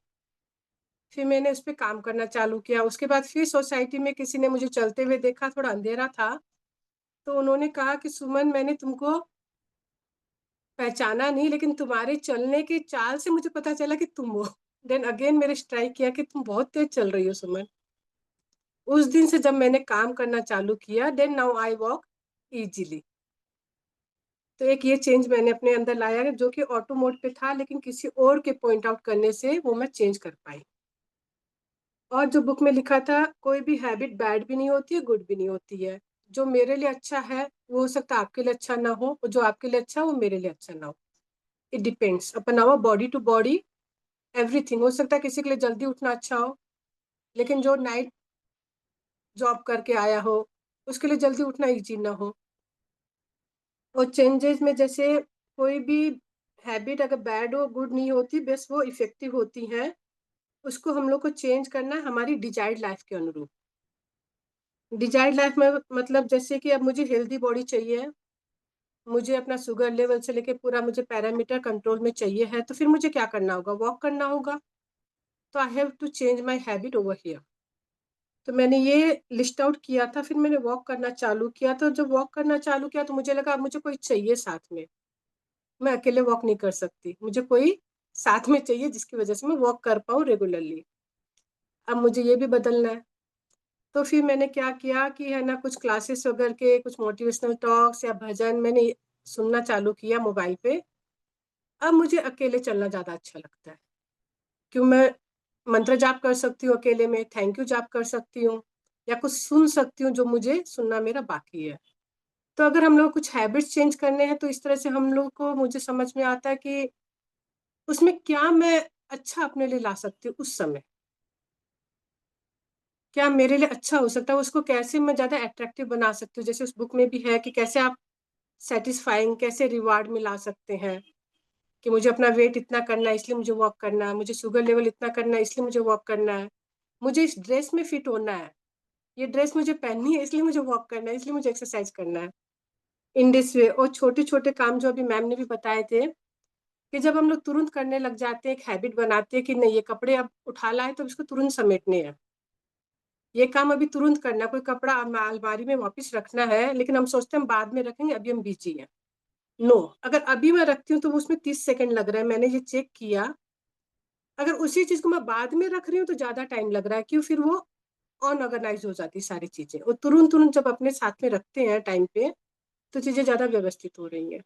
फिर मैंने उस पर काम करना चालू किया। उसके बाद फिर सोसाइटी में किसी ने मुझे चलते हुए देखा, थोड़ा अंधेरा था, तो उन्होंने कहा कि सुमन मैंने तुमको पहचाना नहीं, लेकिन तुम्हारे चलने की चाल से मुझे पता चला कि तुम हो। देन अगेन मेरे स्ट्राइक किया कि तुम बहुत तेज चल रही हो सुमन। उस दिन से जब मैंने काम करना चालू किया, then now I walk easily. तो एक ये चेंज मैंने अपने अंदर लाया है जो कि ऑटो मोड पे था, लेकिन किसी और के पॉइंट आउट करने से वो मैं चेंज कर पाई। और जो बुक में लिखा था, कोई भी हैबिट बैड भी नहीं होती है, गुड भी नहीं होती है। जो मेरे लिए अच्छा है वो हो सकता है आपके लिए अच्छा ना हो, और जो आपके लिए अच्छा है वो मेरे लिए अच्छा ना हो। It depends upon our body to body, everything. हो सकता है किसी के लिए जल्दी उठना अच्छा हो, लेकिन जो नाइट जॉब करके आया हो उसके लिए जल्दी उठना ईजी ना हो। और चेंजेस में जैसे कोई भी हैबिट अगर बैड हो, गुड नहीं होती, बस वो इफेक्टिव होती है। उसको हम लोग को चेंज करना है हमारी डिजायर्ड लाइफ के अनुरूप। डिजायर्ड लाइफ में मतलब जैसे कि अब मुझे हेल्दी बॉडी चाहिए, मुझे अपना शुगर लेवल से लेके पूरा मुझे पैरामीटर कंट्रोल में चाहिए है, तो फिर मुझे क्या करना होगा, वॉक करना होगा। तो I have to change my habit over here. तो मैंने ये लिस्ट आउट किया था, फिर मैंने वॉक करना चालू किया। तो जब वॉक करना चालू किया तो मुझे लगा अब मुझे कोई चाहिए साथ में, मैं अकेले वॉक नहीं कर सकती, मुझे कोई साथ में चाहिए जिसकी वजह से मैं वॉक कर पाऊँ रेगुलरली। अब मुझे ये भी बदलना है। तो फिर मैंने क्या किया कि है ना, कुछ क्लासेस वगैरह के कुछ मोटिवेशनल टॉक्स या भजन मैंने सुनना चालू किया मोबाइल पे। अब मुझे अकेले चलना ज़्यादा अच्छा लगता है, क्यों मैं मंत्र जाप कर सकती हूँ अकेले में, थैंक यू जाप कर सकती हूँ, या कुछ सुन सकती हूँ जो मुझे सुनना मेरा बाकी है। तो अगर हम लोग कुछ हैबिट्स चेंज करने हैं तो इस तरह से हम लोग को, मुझे समझ में आता है कि उसमें क्या मैं अच्छा अपने लिए ला सकती हूँ उस समय, क्या मेरे लिए अच्छा हो सकता है, उसको कैसे मैं ज्यादा अट्रैक्टिव बना सकती हूँ। जैसे उस बुक में भी है कि कैसे आप सेटिस्फाइंग, कैसे रिवार्ड में ला सकते हैं, कि मुझे अपना वेट इतना करना है इसलिए मुझे वॉक करना है, मुझे शुगर लेवल इतना करना है इसलिए मुझे वॉक करना है, मुझे इस ड्रेस में फिट होना है, ये ड्रेस मुझे पहननी है इसलिए मुझे वॉक करना है, इसलिए मुझे एक्सरसाइज करना है, इन दिस वे। और छोटे छोटे काम जो अभी मैम ने भी बताए थे, कि जब हम लोग तुरंत करने लग जाते हैं, एक हैबिट बनाते हैं कि नहीं ये कपड़े अब उठा लाए तो इसको तुरंत समेटने हैं, ये काम अभी तुरंत करना, कोई कपड़ा अलमारी में वापस रखना है लेकिन हम सोचते हैं हम बाद में रखेंगे, अभी हम बिजी हैं। नो, अगर अभी मैं रखती हूँ तो उसमें 30 सेकंड लग रहा है, मैंने ये चेक किया। अगर उसी चीज को मैं बाद में रख रही हूँ तो ज्यादा टाइम लग रहा है, क्यों? फिर वो अनऑर्गेनाइज हो जाती सारी चीजें, और तुरंत तुरंत जब अपने साथ में रखते हैं टाइम पे तो चीजें ज्यादा व्यवस्थित हो रही हैं।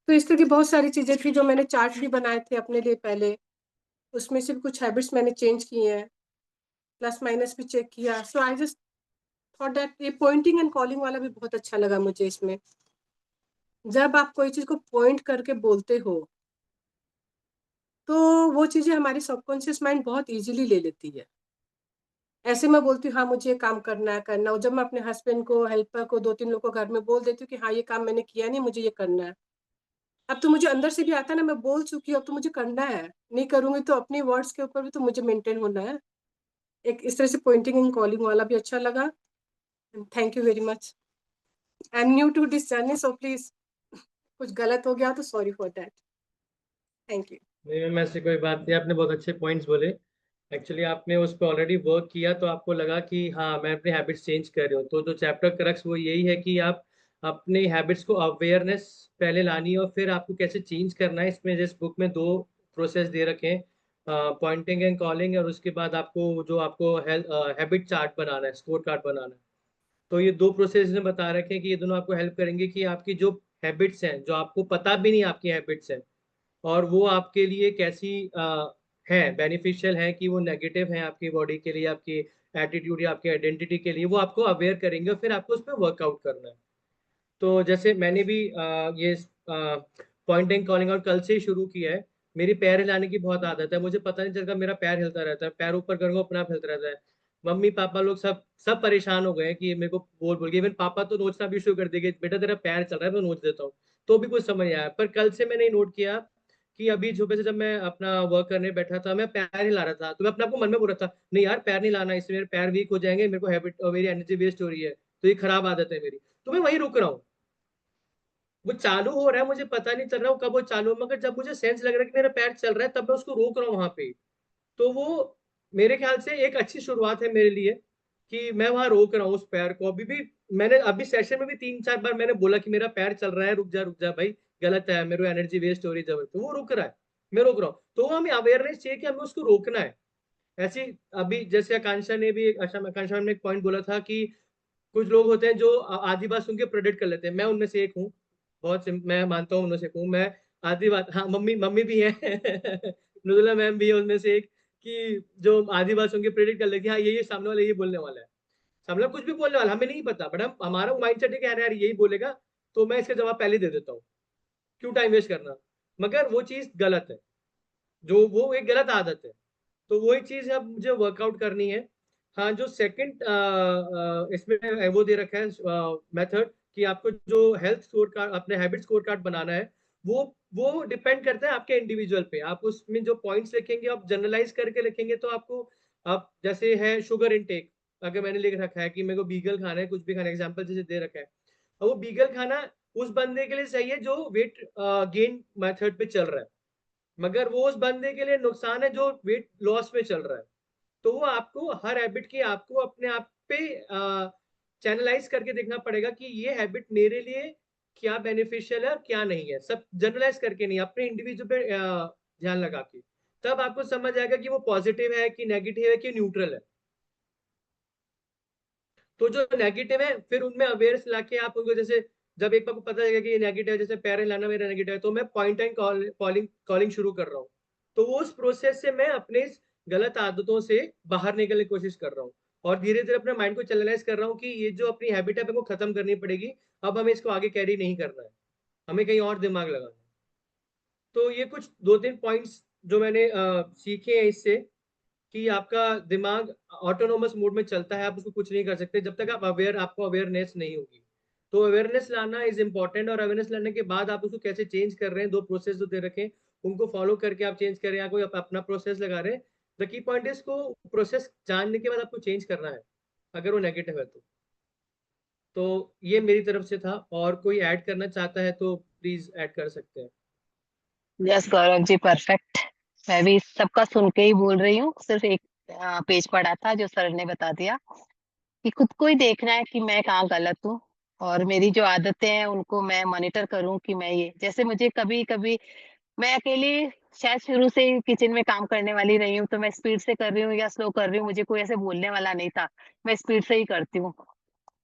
तो इस तरह की बहुत सारी चीजें थी जो मैंने चार्ट भी बनाए थे अपने लिए पहले, उसमें से भी कुछ हैबिट्स मैंने चेंज किए हैं, प्लस माइनस भी चेक किया। सो आई जस्ट थॉट दैट ये पॉइंटिंग एंड कॉलिंग वाला भी बहुत अच्छा लगा मुझे इसमें। जब आप कोई चीज को पॉइंट करके बोलते हो तो वो चीजें हमारी सबकॉन्शियस माइंड बहुत इजीली ले लेती है। ऐसे मैं बोलती हूँ हाँ मुझे ये काम करना है करना है, और जब मैं अपने हस्बैंड को, हेल्पर को, 2-3 लोग को घर में बोल देती हूँ कि हाँ ये काम मैंने किया नहीं, मुझे ये करना है, अब तो मुझे अंदर से भी आता है ना, मैं बोल चुकी हूँ अब तो मुझे करना है, नहीं करूंगी तो अपनी वर्ड्स के ऊपर भी तो मुझे मेंटेन होना है। एक इस तरह से पॉइंटिंग एंड कॉलिंग वाला भी अच्छा लगा। Thank you very much. I am new to this journey, so please कुछ गलत हो गया तो sorry for that. Thank you. नहीं मैम, ऐसी कोई बात नहीं, आपने बहुत अच्छे पॉइंट्स बोले। एक्चुअली आपने उस पर ऑलरेडी वर्क किया तो आपको लगा कि हाँ मैं अपने हैबिट्स चेंज कर रही हूँ। तो जो चैप्टर क्रक्स वो यही है कि आप अपने हैबिट्स को अवेयरनेस पहले लानी है और फिर आपको कैसे चेंज करना है। इसमें जिस बुक में 2 प्रोसेस दे रखे हैं, पॉइंटिंग एंड कॉलिंग, और उसके बाद आपको जो आपको हैबिट चार्ट बनाना है, स्कोर कार्ड बनाना है। तो ये 2 प्रोसेस ने बता रखे हैं कि ये दोनों आपको हेल्प करेंगे कि आपकी जो हैबिट्स हैं, जो आपको पता भी नहीं आपकी हैबिट्स हैं, और वो आपके लिए कैसी है, बेनिफिशियल है कि वो नेगेटिव है आपकी बॉडी के लिए, आपकी एटीट्यूड या आपकी आइडेंटिटी के लिए, वो आपको अवेयर करेंगे और फिर आपको उस पर वर्कआउट करना है। तो जैसे मैंने भी ये पॉइंटिंग कॉलिंग और कल से ही शुरू किया है। मेरी पैर हिलाने की बहुत आदत है, मुझे पता नहीं चलता मेरा पैर हिलता रहता है, पैर ऊपर करूंगा अपना आप हिलता रहता है। मम्मी पापा लोग सब सब परेशान हो गए हैं कि मेरे को बोल बोल के, इवन पापा तो नोचना भी शुरू कर देंगे, बेटा तेरा पैर चल रहा है तो नोच देता हूँ। तो भी कुछ समझ नहीं आया, पर कल से मैंने नोट किया कि अभी सुबह से जब मैं अपना वर्क करने बैठा था, मैं पैर हिला रहा था, तो मैं अपने आप को मन में बोल रहा था नहीं यार पैर नहीं लाना, इससे मेरे पैर वीक हो जाएंगे, मेरे को हैबिट और मेरी एनर्जी वेस्ट हो रही है, तो ये खराब आदत है मेरी। तो मैं वहीं रुक रहा हूँ, वो चालू हो रहा है, मुझे पता नहीं चल रहा कब वो चालू, मगर जब मुझे सेंस लग रहा है कि मेरा पैर चल रहा है तब मैं उसको रोक रहा हूँ वहां पे। तो वो मेरे ख्याल से एक अच्छी शुरुआत है मेरे लिए कि मैं वहां रोक रहा हूँ उस पैर को। अभी भी मैंने अभी सेशन में भी 3-4 बार मैंने बोला कि मेरा पैर चल रहा है, रुक जा भाई, गलत है, मेरे को एनर्जी वेस्ट हो रही है, तो वो रुक रहा है, मैं रोक रहा हूँ। तो हमें अवेयरनेस चाहिए कि हमें उसको रोकना है। ऐसी अभी जैसे आकांक्षा ने भी, आकांक्षा ने एक पॉइंट बोला था कि कुछ लोग होते हैं जो आधी बात सुन के प्रेडिक्ट कर लेते हैं, मैं उनमें से एक हूँ। मैं मानता हूँ उनमें से एक हूँ मैं। आधी बात, हाँ मम्मी मम्मी भी है नुजला मैम भी है उनमें से एक, कि जो आधी बात सुन के प्रेडिक्ट कर लेती है, हाँ ये सामने वाला ये बोलने वाला है, सामने वाला कुछ भी बोलने वाला, हमें नहीं पता, बट हम हमारा माइंड सेट है कि यार यार यही बोलेगा, तो मैं इसका जवाब पहले दे देता हूँ, क्यों टाइम वेस्ट करना। मगर वो चीज गलत है, जो वो एक गलत आदत है। तो वही चीज अब मुझे वर्कआउट करनी है। हाँ, जो सेकंड इसमें वो दे रखा है मेथड कि आपको जो हेल्थ स्कोर कार्ड, अपने हैबिट स्कोर कार्ड बनाना है, वो डिपेंड करता है आपके इंडिविजुअल पे। आप उसमें जो पॉइंट्स लिखेंगे, आप जनरलाइज करके लिखेंगे, तो आपको, आप जैसे है शुगर इनटेक, अगर मैंने लिख रखा है कि मेरे को बीगल खाना है, कुछ भी खाना, एग्जाम्पल जैसे दे रखा है, और वो बीगल खाना उस बंदे के लिए सही है जो वेट गेन मेथड पे चल रहा है, मगर वो उस बंदे के लिए नुकसान है जो वेट लॉस में चल रहा है। तो वो आपको हर हैबिट की आपको अपने आप पे चैनलाइज करके देखना पड़ेगा कि ये हैबिट मेरे लिए क्या बेनिफिशियल है और क्या नहीं है। सब जनरलाइज करके नहीं, अपने इंडिविजुअल पे ध्यान लगा के, तब आपको समझ आएगा कि वो पॉजिटिव है कि नेगेटिव है कि न्यूट्रल है। तो जो नेगेटिव है फिर उनमें अवेयरनेस लाके आप उनको, जैसे जब एक बार को पता चलेगा कि ये नेगेटिव है, जैसे पैर हिलाना मेरा नेगेटिव है, तो मैं पॉइंट एंड कॉलिंग शुरू कर रहा हूँ। तो उस प्रोसेस से मैं अपने गलत आदतों से बाहर निकलने की कोशिश कर रहा हूँ और धीरे धीरे अपने माइंड को चैनलाइज कर रहा हूँ कि ये जो अपनी हैबिट है वो खत्म करनी पड़ेगी, अब हमें इसको आगे कैरी नहीं करना है, हमें कहीं और दिमाग लगाना है। तो ये कुछ 2-3 पॉइंट्स जो मैंने सीखे हैं इससे, कि आपका दिमाग ऑटोनोमस मोड में चलता है, आप उसको कुछ नहीं कर सकते जब तक आपको अवेयरनेस नहीं होगी। तो अवेयरनेस लाना इज इम्पोर्टेंट, और अवेयरनेस लाने के बाद आप उसको कैसे चेंज कर रहे हैं, 2 प्रोसेस जो दे रखे हैं उनको फॉलो करके आप चेंज करें, या कोई अपना प्रोसेस लगा रहे हैं। द की पॉइंट इज को प्रोसेस जानने के बाद आपको चेंज करना है, अगर वो नेगेटिव है तो ये मेरी तरफ से था, और कोई ऐड करना चाहता है तो प्लीज ऐड कर सकते हैं। Yes Gaurav ji, perfect. मैं भी सबका सुन के ही बोल रही हूँ, सिर्फ एक पेज पढ़ा था जो सर ने बता दिया कि खुद को ही देखना है कि मैं कहाँ गलत हूँ, और मेरी जो आदतें हैं उनको मैं मॉनिटर करूँ कि मैं ये, जैसे मुझे कभी कभी मैं अकेली शायद शुरू से ही किचन में काम करने वाली रही हूँ, तो मैं स्पीड से कर रही हूँ या स्लो कर रही हूँ, मुझे कोई ऐसे बोलने वाला नहीं था, मैं स्पीड से ही करती हूँ।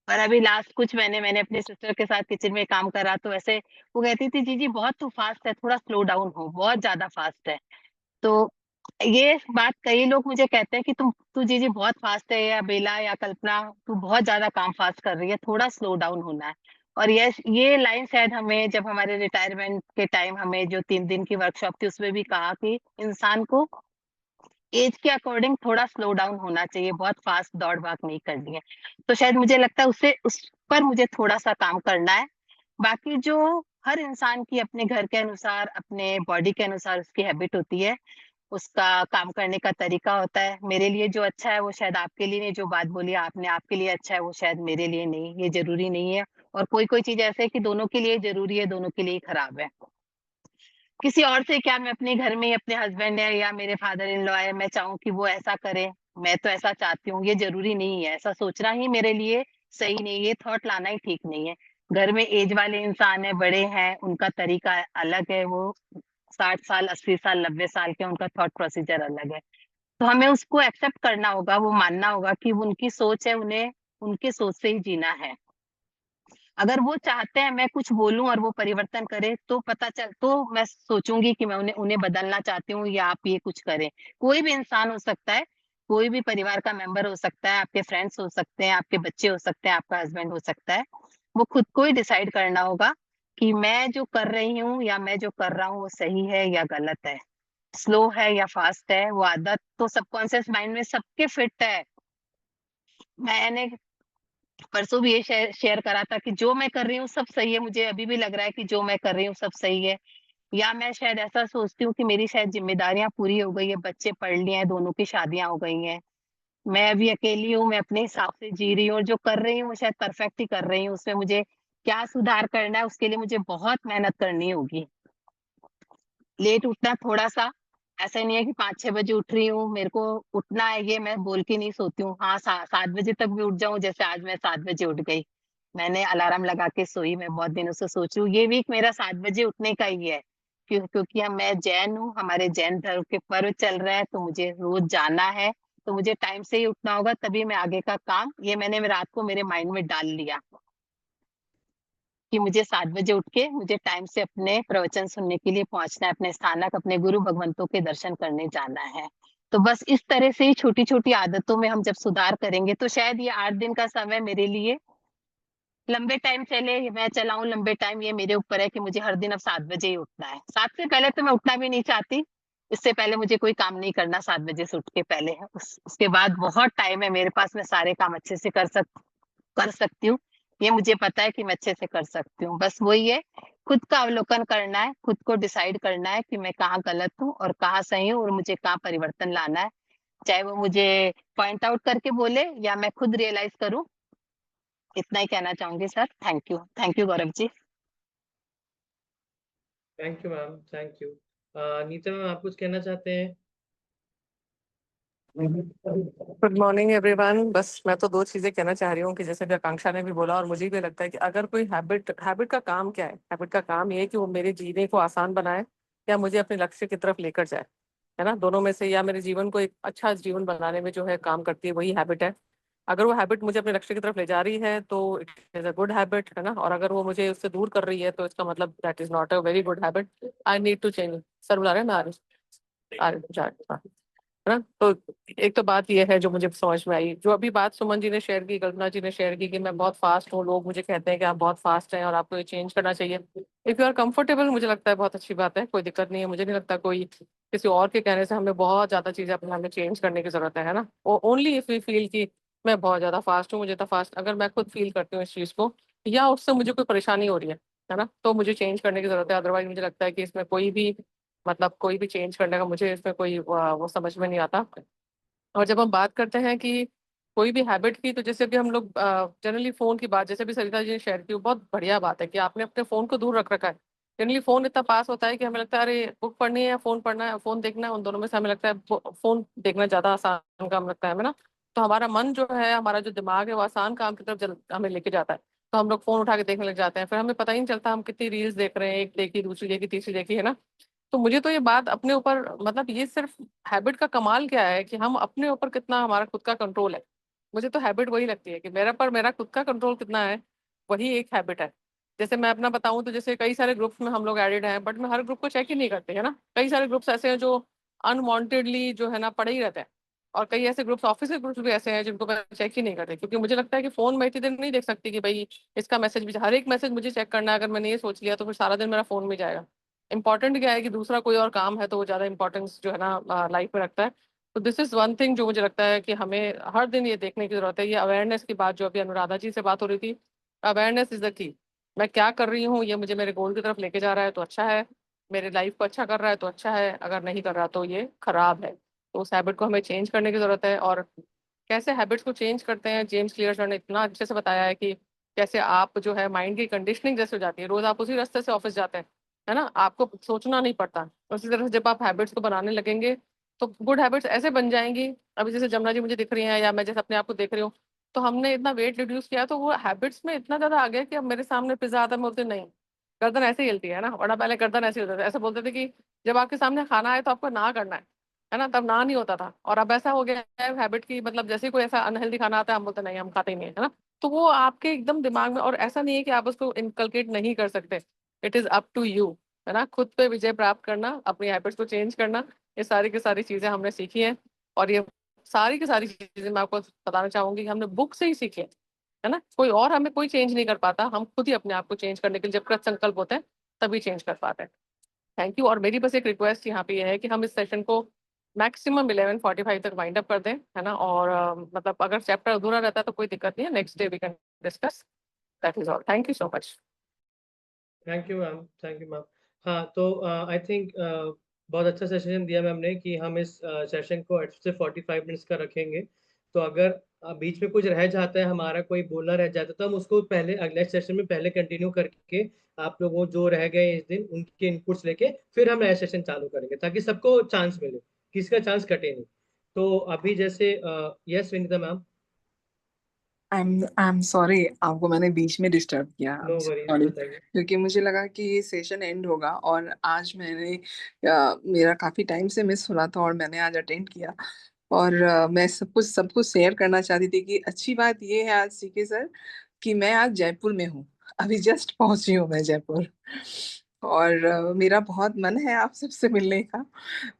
और अभी लास्ट कुछ महीने मैंने अपनी सिस्टर के साथ किचन में काम करा, तो ऐसे वो कहती थी, जीजी बहुत तू फास्ट है, थोड़ा स्लो डाउन हो, बहुत ज्यादा फास्ट है। तो ये बात कई लोग मुझे कहते हैं कि तू जीजी बहुत फास्ट है, या बेला या कल्पना तू बहुत ज्यादा काम फास्ट कर रही है, थोड़ा स्लो डाउन होना है। और ये लाइन शायद हमें जब हमारे रिटायरमेंट के टाइम हमें जो 3 दिन की वर्कशॉप थी उसमें भी कहा कि इंसान को एज के अकॉर्डिंग थोड़ा स्लो डाउन होना चाहिए, बहुत फास्ट दौड़ भाग नहीं करनी है। तो शायद मुझे लगता है उससे उस पर मुझे थोड़ा सा काम करना है। बाकी जो हर इंसान की अपने घर के अनुसार, अपने बॉडी के अनुसार उसकी हैबिट होती है, उसका काम करने का तरीका होता है। मेरे लिए जो अच्छा है वो शायद आपके लिए नहीं, जो बात बोली आपने आपके लिए अच्छा है वो शायद मेरे लिए नहीं, ये जरूरी नहीं है। और कोई कोई चीज ऐसे है कि दोनों के लिए जरूरी है, दोनों के लिए खराब है। किसी और से क्या, मैं अपने घर में ही अपने हस्बैंड है या मेरे फादर इन लॉ है, मैं चाहूँ कि वो ऐसा करे, मैं तो ऐसा चाहती हूँ, ये जरूरी नहीं है। ऐसा सोचना ही मेरे लिए सही नहीं, ये थॉट लाना ही ठीक नहीं है। घर में एज वाले इंसान है, बड़े हैं, उनका तरीका अलग है, वो 60 साल 80 साल 90 साल के, उनका थॉट प्रोसीजर अलग है। तो हमें उसको एक्सेप्ट करना होगा, वो मानना होगा कि वो उनकी सोच है, उन्हें उनके सोच से ही जीना है। अगर वो चाहते हैं मैं कुछ बोलूं और वो परिवर्तन करे, तो पता चल तो मैं सोचूंगी कि मैं उन्हें उन्हें बदलना चाहती हूँ, या आप ये कुछ करें। कोई भी इंसान हो सकता है, कोई भी परिवार का मेंबर हो सकता है, आपके फ्रेंड्स हो सकते हैं, आपके बच्चे हो सकते हैं, आपका हस्बैंड हो सकता है। वो खुद को ही डिसाइड करना होगा कि मैं जो कर रही हूँ या मैं जो कर रहा हूँ वो सही है या गलत है, स्लो है या फास्ट है। वो आदत तो सबकॉन्शियस माइंड में सबके फिट है। मैंने परसों भी ये शेयर करा था कि जो मैं कर रही हूँ सब सही है, मुझे अभी भी लग रहा है कि जो मैं कर रही हूँ सब सही है। या मैं शायद ऐसा सोचती हूँ कि मेरी शायद जिम्मेदारियां पूरी हो गई है, बच्चे पढ़ लिए हैं, दोनों की शादियां हो गई हैं, मैं अभी अकेली हूँ, मैं अपने हिसाब से जी रही हूँ, और जो कर रही हूँ वो शायद परफेक्ट ही कर रही हूँ। उसमें मुझे क्या सुधार करना है, उसके लिए मुझे बहुत मेहनत करनी होगी। लेट उठना थोड़ा सा, ऐसा नहीं है कि 5-6 बजे उठ रही हूँ, मेरे को उठना है ये मैं बोल के नहीं सोती हूँ। हाँ, 7 बजे तक भी उठ जाऊं, जैसे आज मैं 7 बजे उठ गई, मैंने अलार्म लगा के सोई। मैं बहुत दिनों से सोच रही हूँ, ये वीक मेरा 7 बजे उठने का ही है, क्योंकि मैं जैन हूँ, हमारे जैन धर्म के पर्व चल रहा है, तो मुझे रोज जाना है, तो मुझे टाइम से ही उठना होगा, तभी मैं आगे का काम, ये मैंने रात को मेरे माइंड में डाल लिया कि मुझे 7 बजे उठ के मुझे टाइम से अपने प्रवचन सुनने के लिए पहुंचना है, अपने स्थानक, अपने गुरु भगवंतों के दर्शन करने जाना है। तो बस इस तरह से ही छोटी छोटी आदतों में हम जब सुधार करेंगे, तो शायद ये 8 दिन का समय मेरे लिए लंबे टाइम चले, मैं चलाऊं लंबे टाइम, ये मेरे ऊपर है कि मुझे हर दिन अब 7 बजे ही उठना है। 7 से पहले तो मैं उठना भी नहीं चाहती, इससे पहले मुझे कोई काम नहीं करना 7 बजे से उठ के पहले है। उसके बाद बहुत टाइम है मेरे पास, मैं सारे काम अच्छे से कर सकती हूँ, ये मुझे पता है कि मैं अच्छे से कर सकती हूँ। बस वही है, खुद का अवलोकन करना है, खुद को डिसाइड करना है कि मैं कहाँ गलत हूँ और कहाँ सही हूँ, और मुझे कहाँ परिवर्तन लाना है, चाहे वो मुझे पॉइंट आउट करके बोले या मैं खुद रियलाइज करूँ। इतना ही कहना चाहूंगी sir. Thank you Gaurav ji. Thank you ma'am, thank you. Neeta ma'am, आप कुछ कहना चाहते हैं? Good morning everyone. बस मैं तो 2 चीजें कहना चाह रही हूँ कि जैसे कि आकांक्षा ने भी बोला, और मुझे भी लगता है कि अगर कोई हैबिट का काम क्या है, हैबिट का काम ये है कि वो मेरे जीने को आसान बनाए या मुझे अपने लक्ष्य की तरफ लेकर जाए, है ना। दोनों में से या मेरे जीवन को एक अच्छा जीवन बनाने में जो है काम करती है, वही हैबिट है। अगर वो हैबिट मुझे अपने लक्ष्य की तरफ ले जा रही है तो it is a good habit, है ना। और अगर वो मुझे उससे दूर कर रही है तो इसका मतलब that is not a very good habit. I need to change. Sir बुला रहे हैं, मैं आ रही। है ना। तो एक तो बात ये है जो मुझे समझ में आई, जो अभी बात सुमन जी ने शेयर की, कल्पना जी ने शेयर की कि मैं बहुत फास्ट हूँ, लोग मुझे कहते हैं कि आप बहुत फास्ट हैं और आपको ये चेंज करना चाहिए। इफ यू आर कंफर्टेबल, मुझे लगता है बहुत अच्छी बात है, कोई दिक्कत नहीं है। मुझे नहीं लगता कोई किसी और के कहने से हमें बहुत ज्यादा चीजें अपने हमें चेंज करने की जरूरत है ना। ओनली इफ वी फील कि मैं बहुत ज्यादा फास्ट हूँ, मुझे इतना फास्ट, अगर मैं खुद फील करती हूँ इस चीज को या उससे मुझे कोई परेशानी हो रही है ना, तो मुझे चेंज करने की जरूरत है। अदरवाइज मुझे लगता है कि इसमें कोई भी मतलब कोई भी चेंज करने का मुझे इसमें कोई वो समझ में नहीं आता। और जब हम बात करते हैं कि कोई भी हैबिट की, तो जैसे भी हम लोग जनरली फोन की बात, जैसे भी सरिता जी ने शेयर की, वो बहुत बढ़िया बात है कि आपने अपने फोन को दूर रख रखा है। जनरली फोन इतना पास होता है कि हमें लगता है अरे बुक पढ़नी है या फोन पढ़ना है, फोन देखना है, उन दोनों में से हमें लगता है फोन देखना ज्यादा आसान काम लगता है हमें ना। तो हमारा मन जो है, हमारा जो दिमाग है, वो आसान काम की तरफ हमें लेके जाता है। तो हम लोग फोन उठा के देखने लग जाते हैं, फिर हमें पता ही नहीं चलता हम कितनी रील्स देख रहे हैं, एक देखी, दूसरी देखी, तीसरी देखी, है ना। तो मुझे तो ये बात अपने ऊपर, मतलब ये सिर्फ हैबिट का कमाल क्या है कि हम अपने ऊपर कितना हमारा खुद का कंट्रोल है। मुझे तो हैबिट वही लगती है कि मेरा पर मेरा खुद का कंट्रोल कितना है, वही एक हैबिट है। जैसे मैं अपना बताऊं तो जैसे कई सारे ग्रुप्स में हम लोग एडेड हैं, बट मैं हर ग्रुप को चेक ही नहीं करते, है ना। कई सारे ग्रुप्स ऐसे हैं जो अनवांटेडली जो है ना पड़े ही रहते हैं, और कई ऐसे ग्रुप्स, ऑफिस के ग्रुप्स भी ऐसे हैं जिनको मैं चेक ही नहीं करती, क्योंकि मुझे लगता है कि फोन में इतनी देर नहीं देख सकती कि भाई इसका मैसेज भी, हर एक मैसेज मुझे चेक करना है। अगर मैंने ये सोच लिया तो फिर सारा दिन मेरा फोन में जाएगा। इंपॉर्टेंट क्या है कि दूसरा कोई और काम है तो वो ज्यादा इंपॉर्टेंस जो है ना लाइफ में रखता है। तो दिस इज वन थिंग जो मुझे लगता है कि हमें हर दिन ये देखने की जरूरत है। ये अवेयरनेस की बात जो अभी अनुराधा जी से बात हो रही थी, अवेयरनेस इज द की। मैं क्या कर रही हूँ, ये मुझे मेरे गोल की तरफ लेके जा रहा है तो अच्छा है, मेरे लाइफ को अच्छा कर रहा है तो अच्छा है, अगर नहीं कर रहा तो ये खराब है। तो उस हैबिट को हमें चेंज करने की जरूरत है। और कैसे हैबिट्स को चेंज करते हैं, जेम्स क्लियर सर ने इतना अच्छे से बताया है कि कैसे आप जो है माइंड की कंडीशनिंग जैसे हो जाती है, रोज आप उसी रास्ते से ऑफिस जाते हैं, है ना, आपको सोचना नहीं पड़ता। उसी तरह से जब आप हैबिट्स को बनाने लगेंगे तो गुड हैबिट्स ऐसे बन जाएंगी। अभी जैसे जमुना जी मुझे दिख रही हैं या मैं जैसे अपने आप को देख रही हूँ, तो हमने इतना वेट रिड्यूस किया तो वो हैबिट्स में इतना ज्यादा आ गया कि अब मेरे सामने पिज्जा आता है, मैं बोलती हूँ, नहीं, गर्दन ऐसे ही हिलती है ना, वरना पहले गर्दन ऐसे ही होता था। ऐसे बोलते थे कि जब आपके सामने खाना आए तो आपको ना करना है ना, तब ना नहीं होता था। और अब ऐसा हो गया है हैबिट की, मतलब जैसे ही कोई ऐसा अनहेल्दी खाना आता है हम बोलते हैं, नहीं हम खाते ही नहीं है ना। तो वो आपके एकदम दिमाग में, और ऐसा नहीं है कि आप उसको इनकलकेट नहीं कर सकते, it is up to you, है ना, खुद पे विजय प्राप्त करना, अपनी हैबिट्स को चेंज करना। ये सारी की सारी चीजें हमने सीखी हैं, और ये सारी की सारी चीजें मैं आपको बताना चाहूंगी कि हमने बुक से ही सीखी है ना। कोई और हमें कोई चेंज नहीं कर पाता, हम खुद ही अपने आप को चेंज करने के लिए जब कृत संकल्प होते हैं तभी चेंज कर पाते हैं। Thank you. और मेरी बस एक रिक्वेस्ट यहाँ पे ये है कि हम इस सेशन को मैक्सिमम 11:45 तक वाइंड अप कर दें, है ना। और मतलब अगर चैप्टर अधूरा रहता है तो कोई दिक्कत नहीं है, next day we can discuss. That is all, thank you so much. Thank you ma'am, thank you ma'am. हाँ, तो आई थिंक बहुत अच्छा सेशन दिया मैम ने कि हम इस सेशन को 8 से 45 मिनट्स का रखेंगे। तो अगर बीच में कुछ रह जाता है, हमारा कोई बोलना रह जाता है, तो हम उसको पहले अगले सेशन में पहले कंटिन्यू करके आप लोगों जो रह गए इस दिन उनके इनपुट्स लेके फिर हम नया सेशन चालू करेंगे, ताकि सबको चांस मिले, किसी का चांस कटे नहीं। तो अभी जैसे yes Vinita ma'am. I am sorry, आपको मैंने बीच में डिस्टर्ब किया, I no am worries, sorry. बताइए। क्योंकि मुझे लगा कि ये सेशन एंड होगा, और आज मैंने मेरा काफी टाइम से मिस हो रहा था और मैंने आज अटेंड किया। और मैं सब कुछ शेयर करना चाहती थी कि अच्छी बात ये है आज सीके सर कि मैं आज जयपुर में हूँ। अभी जस्ट पहुंची हूँ मैं जयपुर, और मेरा बहुत मन है आप सबसे मिलने का।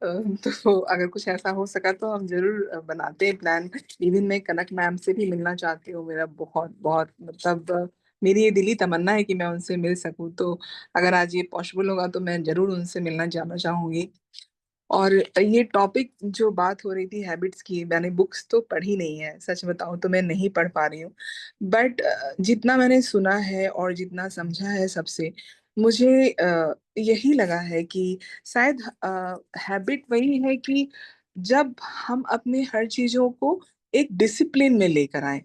तो अगर कुछ ऐसा हो सका तो हम जरूर बनाते हैं प्लान। इवन मैं कनक मैम से भी मिलना चाहती हूँ, मेरा बहुत बहुत मतलब मेरी ये दिली तमन्ना है कि मैं उनसे मिल सकूं। तो अगर आज ये पॉसिबल होगा तो मैं जरूर उनसे मिलना जाना चाहूंगी। और ये टॉपिक जो बात हो रही थी हैबिट्स की, मैंने बुक्स तो पढ़ी नहीं है, सच बताऊं तो मैं नहीं पढ़ पा रही हूँ। बट जितना मैंने सुना है और जितना समझा है सबसे, मुझे यही लगा है कि शायद हैबिट वही है कि जब हम अपने हर चीजों को एक डिसिप्लिन में लेकर आए।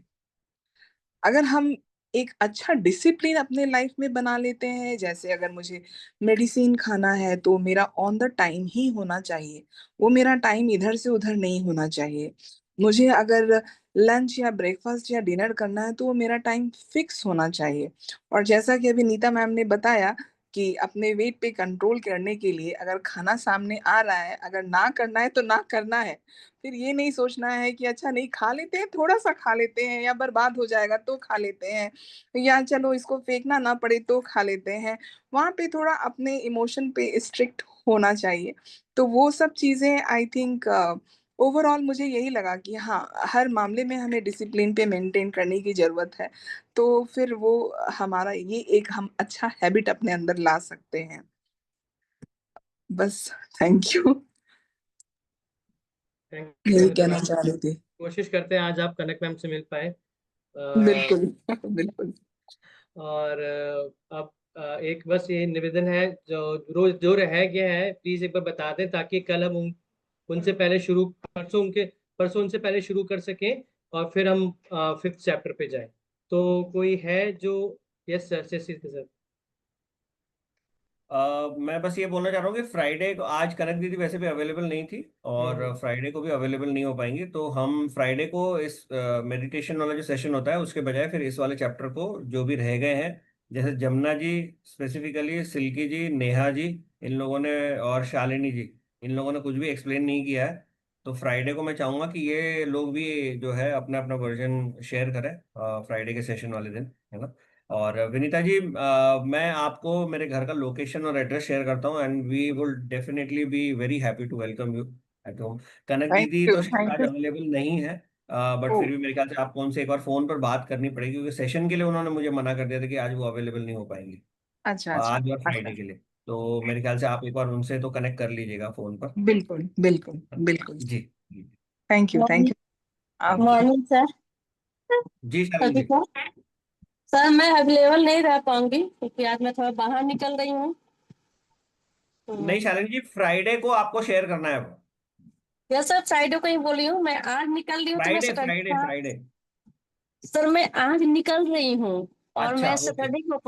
अगर हम एक अच्छा डिसिप्लिन अपने लाइफ में बना लेते हैं, जैसे अगर मुझे मेडिसिन खाना है तो मेरा ऑन द टाइम ही होना चाहिए, वो मेरा टाइम इधर से उधर नहीं होना चाहिए। मुझे अगर लंच या ब्रेकफास्ट या डिनर करना है तो वो मेरा टाइम फिक्स होना चाहिए। और जैसा कि अभी नीता मैम ने बताया कि अपने वेट पे कंट्रोल करने के लिए अगर खाना सामने आ रहा है, अगर ना करना है तो ना करना है। फिर ये नहीं सोचना है कि अच्छा नहीं खा लेते हैं, थोड़ा सा खा लेते हैं, या बर्बाद हो जाएगा तो खा लेते हैं, या चलो इसको फेंकना ना पड़े तो खा लेते हैं। वहां पे थोड़ा अपने इमोशन पे स्ट्रिक्ट होना चाहिए। तो वो सब चीजें आई थिंक ओवरऑल मुझे यही लगा कि हाँ, हर मामले में हमें डिसिप्लिन पे मेंटेन करने की जरूरत है, तो फिर वो हमारा ये एक हम अच्छा हैबिट अपने अंदर ला सकते हैं। बस, थैंक यू, थैंक यू यही वनिता कहना मैम। चाह रही थी। कोशिश करते हैं आज आप कनक मैम से मिल पाए। बिल्कुल बिल्कुल। और अब एक बस ये निवेदन है, जो रोज जो रह गया है प्लीज एक बार बता दें, ताकि कल हम उनसे पहले शुरू, परसों उनसे पहले शुरू कर सकें और फिर हम 5th चैप्टर पे जाएं। तो कोई है जो? Yes sir, sir. मैं बस ये बोलना चाह रहा हूँ कि फ्राइडे को, आज कनक दीदी वैसे भी अवेलेबल नहीं थी और फ्राइडे को भी अवेलेबल नहीं हो पाएंगी, तो हम फ्राइडे को इस मेडिटेशन वाला जो सेशन होता है उसके बजाय फिर इस वाले चैप्टर को जो भी रह गए हैं, जैसे जमुना जी स्पेसिफिकली, सिल्की जी, नेहा जी, इन लोगों ने और शालिनी जी, इन लोगों ने कुछ भी एक्सप्लेन नहीं किया है। तो फ्राइडे को मैं चाहूंगा कि ये लोग भी जो है अपना अपना वर्जन शेयर करें फ्राइडे के सेशन वाले दिन, है ना। और विनीता जी, मैं आपको मेरे घर का लोकेशन और एड्रेस शेयर करता हूँ and we will definitely be very happy to welcome you at home. Kanak thank दीदी यू, तो शायद थैंक आज यू। अवेलेबल नहीं है, बट ओ, फिर भी मेरे ख्याल से आपको उनसे एक बार फोन पर बात करनी पड़ेगी, क्योंकि सेशन के लिए उन्होंने मुझे मना कर दिया था कि आज वो अवेलेबल नहीं हो पाएंगी, अच्छा अच्छा आज और अच्छा। फ्राइडे के लिए। तो मेरे ख्याल से आप एक बार उनसे तो कनेक्ट कर लीजिएगा फोन पर। बिल्कुल बिल्कुल बिल्कुल। जी जी। Thank you thank you. Morning sir. जी शालिनी जी। सर मैं अवेलेबल नहीं रह पाऊंगी क्योंकि आज मैं थोड़ा बाहर निकल रही हूँ। नहीं शालिनी जी, फ्राइडे को आपको शेयर करना है वो। यस सर, फ्राइडे को ही बोली हूँ, मैं आज निकल रही हूँ तो मैं Friday Saturday Friday Friday. Sir मैं आज निकल रही हूँ और अच्छा मैं ओके। सैटरडे को